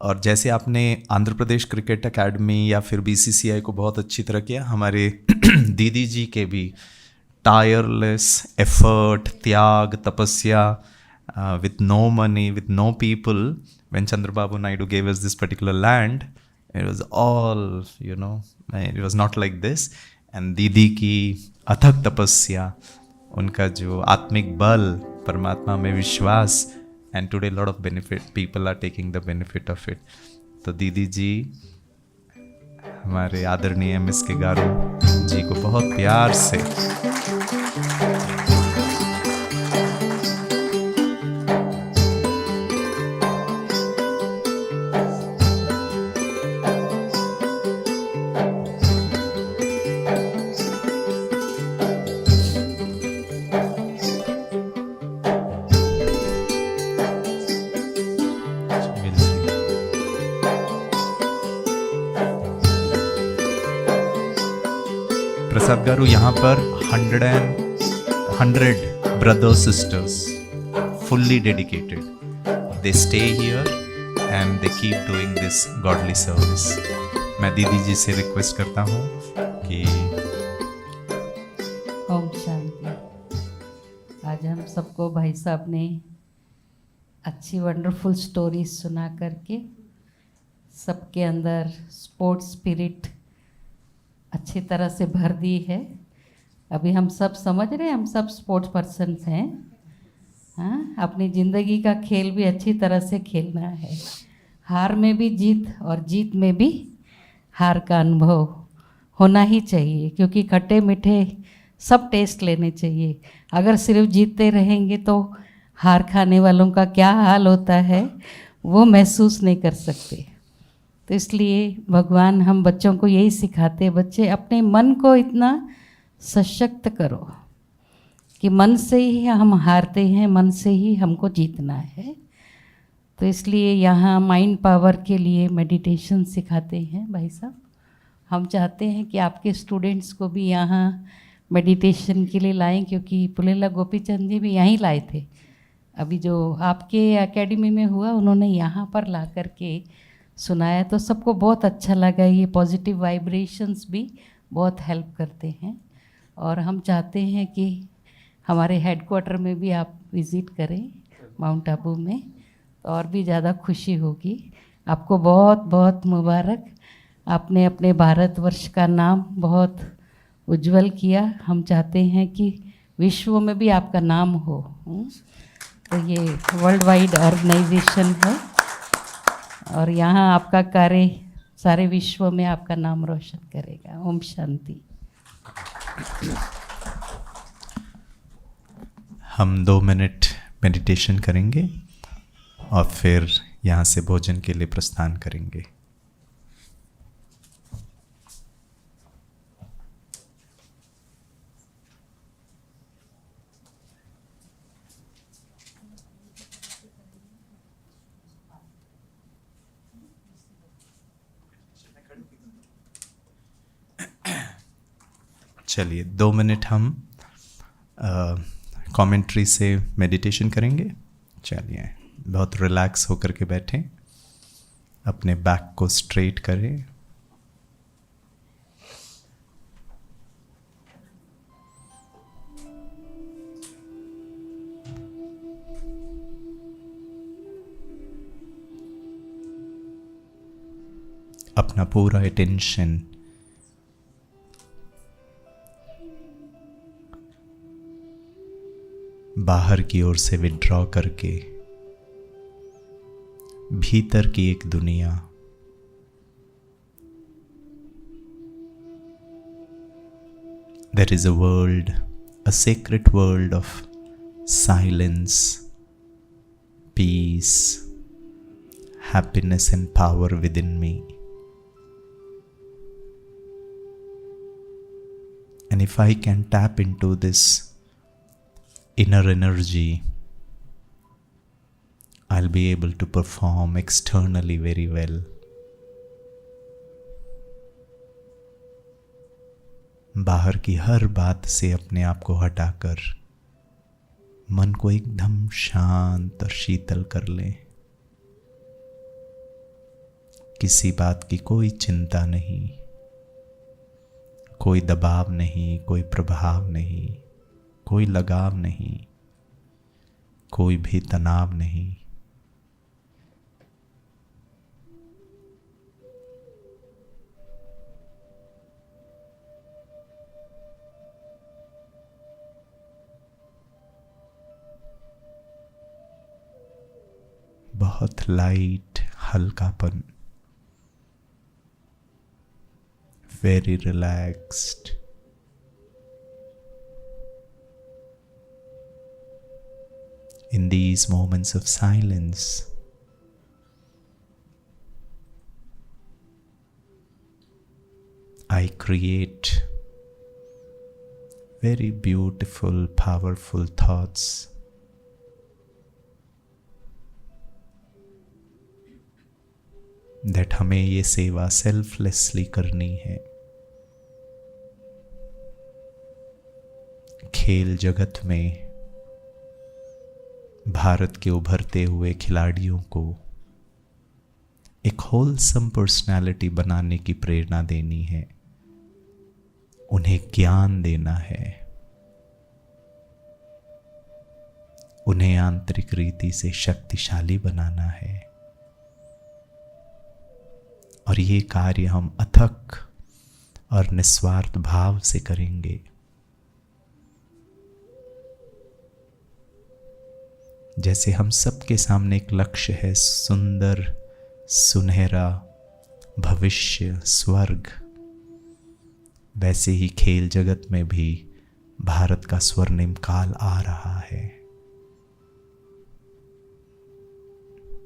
और जैसे आपने आंध्र प्रदेश क्रिकेट एकेडमी या फिर बीसीसीआई को बहुत अच्छी तरह किया, हमारे दीदी जी के भी टायरलेस एफर्ट, त्याग, तपस्या, with no money, with no people, when Chandrababu Naidu gave us this particular land, it was all, it was not like this. And दीदी की अथक तपस्या, उनका जो आत्मिक बल, परमात्मा में विश्वास, and today a lot of people are taking the benefit of it. तो दीदी जी हमारे आदरणीय MSK गारू जी को बहुत प्यार से प्रसाद गारू यहाँ पर 100 brothers sisters fully dedicated. They stay here and they keep doing this godly service. मैं दीदी जी से रिक्वेस्ट करता हूँ कि ओम शांति. आज हम सबको भाई साहब ने अच्छी वंडरफुल स्टोरी सुना करके सबके अंदर स्पोर्ट्स स्पिरिट अच्छी तरह से भर दी है. अभी हम सब समझ रहे हैं, हम सब स्पोर्ट्स पर्सन्स हैं. हाँ, अपनी ज़िंदगी का खेल भी अच्छी तरह से खेलना है. हार में भी जीत और जीत में भी हार का अनुभव होना ही चाहिए, क्योंकि खट्टे मीठे सब टेस्ट लेने चाहिए। अगर सिर्फ जीतते रहेंगे तो हार खाने वालों का क्या हाल होता है वो महसूस नहीं कर सकते। तो इसलिए भगवान हम बच्चों को यही सिखाते हैं, बच्चे अपने मन को इतना सशक्त करो कि मन से ही हम हारते हैं, मन से ही हमको जीतना है। तो इसलिए यहाँ माइंड पावर के लिए मेडिटेशन सिखाते हैं भाई साहब। हम चाहते हैं कि आपके स्टूडेंट्स को भी यहाँ मेडिटेशन के लिए लाएं, क्योंकि पुलेला गोपीचंद जी भी यहीं लाए थे। अभी जो आपके एकेडमी में हुआ उन्होंने यहाँ पर ला कर के सुनाया, तो सबको बहुत अच्छा लगा। ये पॉजिटिव वाइब्रेशंस भी बहुत हेल्प करते हैं, और हम चाहते हैं कि हमारे हेडक्वार्टर में भी आप विज़िट करें माउंट आबू में, तो और भी ज़्यादा खुशी होगी। आपको बहुत बहुत मुबारक। आपने अपने भारतवर्ष का नाम बहुत उज्जवल किया। हम चाहते हैं कि विश्व में भी आपका नाम हो। तो ये वर्ल्ड वाइड ऑर्गेनाइजेशन है, और यहाँ आपका कार्य सारे विश्व में आपका नाम रोशन करेगा। ओम शांति। हम 2 मिनट मेडिटेशन करेंगे और फिर यहाँ से भोजन के लिए प्रस्थान करेंगे। चलिए 2 मिनट हम कमेंट्री से मेडिटेशन करेंगे। चलिए बहुत रिलैक्स होकर के बैठें, अपने बैक को स्ट्रेट करें, अपना पूरा अटेंशन बाहर की ओर से विड्रॉ करके भीतर की एक दुनिया, there is a world, a sacred world of silence, peace, happiness and power within me. And if I can tap into this inner energy, I'll be able to perform externally very well. बाहर की हर बात से अपने आप को हटाकर मन को एकदम शांत और शीतल कर लें। किसी बात की कोई चिंता नहीं, कोई दबाव नहीं, कोई प्रभाव नहीं, कोई लगाव नहीं, कोई भी तनाव नहीं। बहुत लाइट हल्कापन, very relaxed. In these moments of silence, I create very beautiful, powerful thoughts that हमें ये सेवा सेल्फलेसली करनी है। खेल जगत में भारत के उभरते हुए खिलाड़ियों को एक होलसम पर्सनालिटी बनाने की प्रेरणा देनी है, उन्हें ज्ञान देना है, उन्हें आंतरिक रीति से शक्तिशाली बनाना है। और ये कार्य हम अथक और निस्वार्थ भाव से करेंगे। जैसे हम सबके सामने एक लक्ष्य है, सुंदर, सुनहरा, भविष्य, स्वर्ग, वैसे ही खेल जगत में भी भारत का स्वर्णिम काल आ रहा है।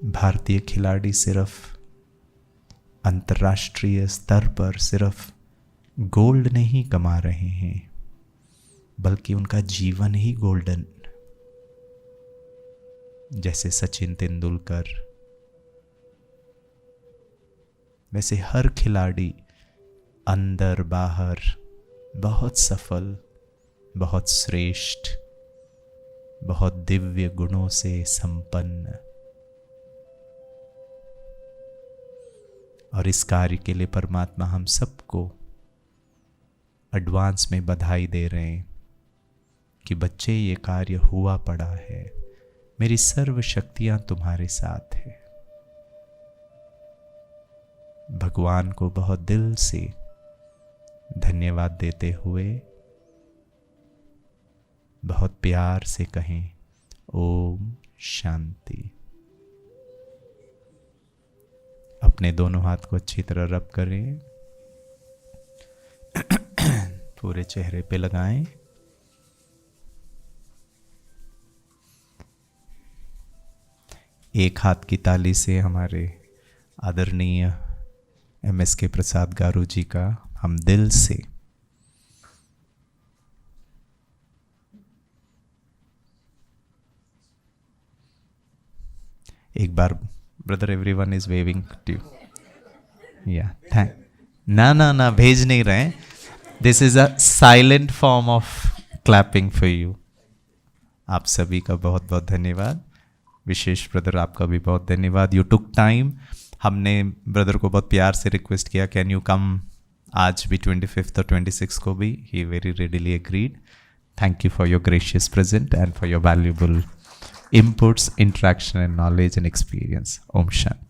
भारतीय खिलाड़ी सिर्फ अंतर्राष्ट्रीय स्तर पर सिर्फ गोल्ड नहीं कमा रहे हैं, बल्कि उनका जीवन ही गोल्डन, जैसे सचिन तेंदुलकर, वैसे हर खिलाड़ी अंदर बाहर बहुत सफल, बहुत श्रेष्ठ, बहुत दिव्य गुणों से संपन्न। और इस कार्य के लिए परमात्मा हम सबको एडवांस में बधाई दे रहे हैं कि बच्चे ये कार्य हुआ पड़ा है, मेरी सर्व शक्तियां तुम्हारे साथ है। भगवान को बहुत दिल से धन्यवाद देते हुए बहुत प्यार से कहें ओम शांति। अपने दोनों हाथ को अच्छी तरह रब करें, पूरे चेहरे पे लगाएं। एक हाथ की ताली से हमारे आदरणीय MSK प्रसाद गारू जी का हम दिल से एक बार, brother everyone is waving to या थैंक ना भेज नहीं रहे, this is a silent form of clapping for you. आप सभी का बहुत बहुत धन्यवाद। विशेष ब्रदर आपका भी बहुत धन्यवाद, यू टुक टाइम। हमने ब्रदर को बहुत प्यार से रिक्वेस्ट किया कैन यू कम आज भी 25 और 26 को भी, he very readily agreed. Thank you for your gracious present and for your valuable inputs, interaction and knowledge and experience. Om Shanti.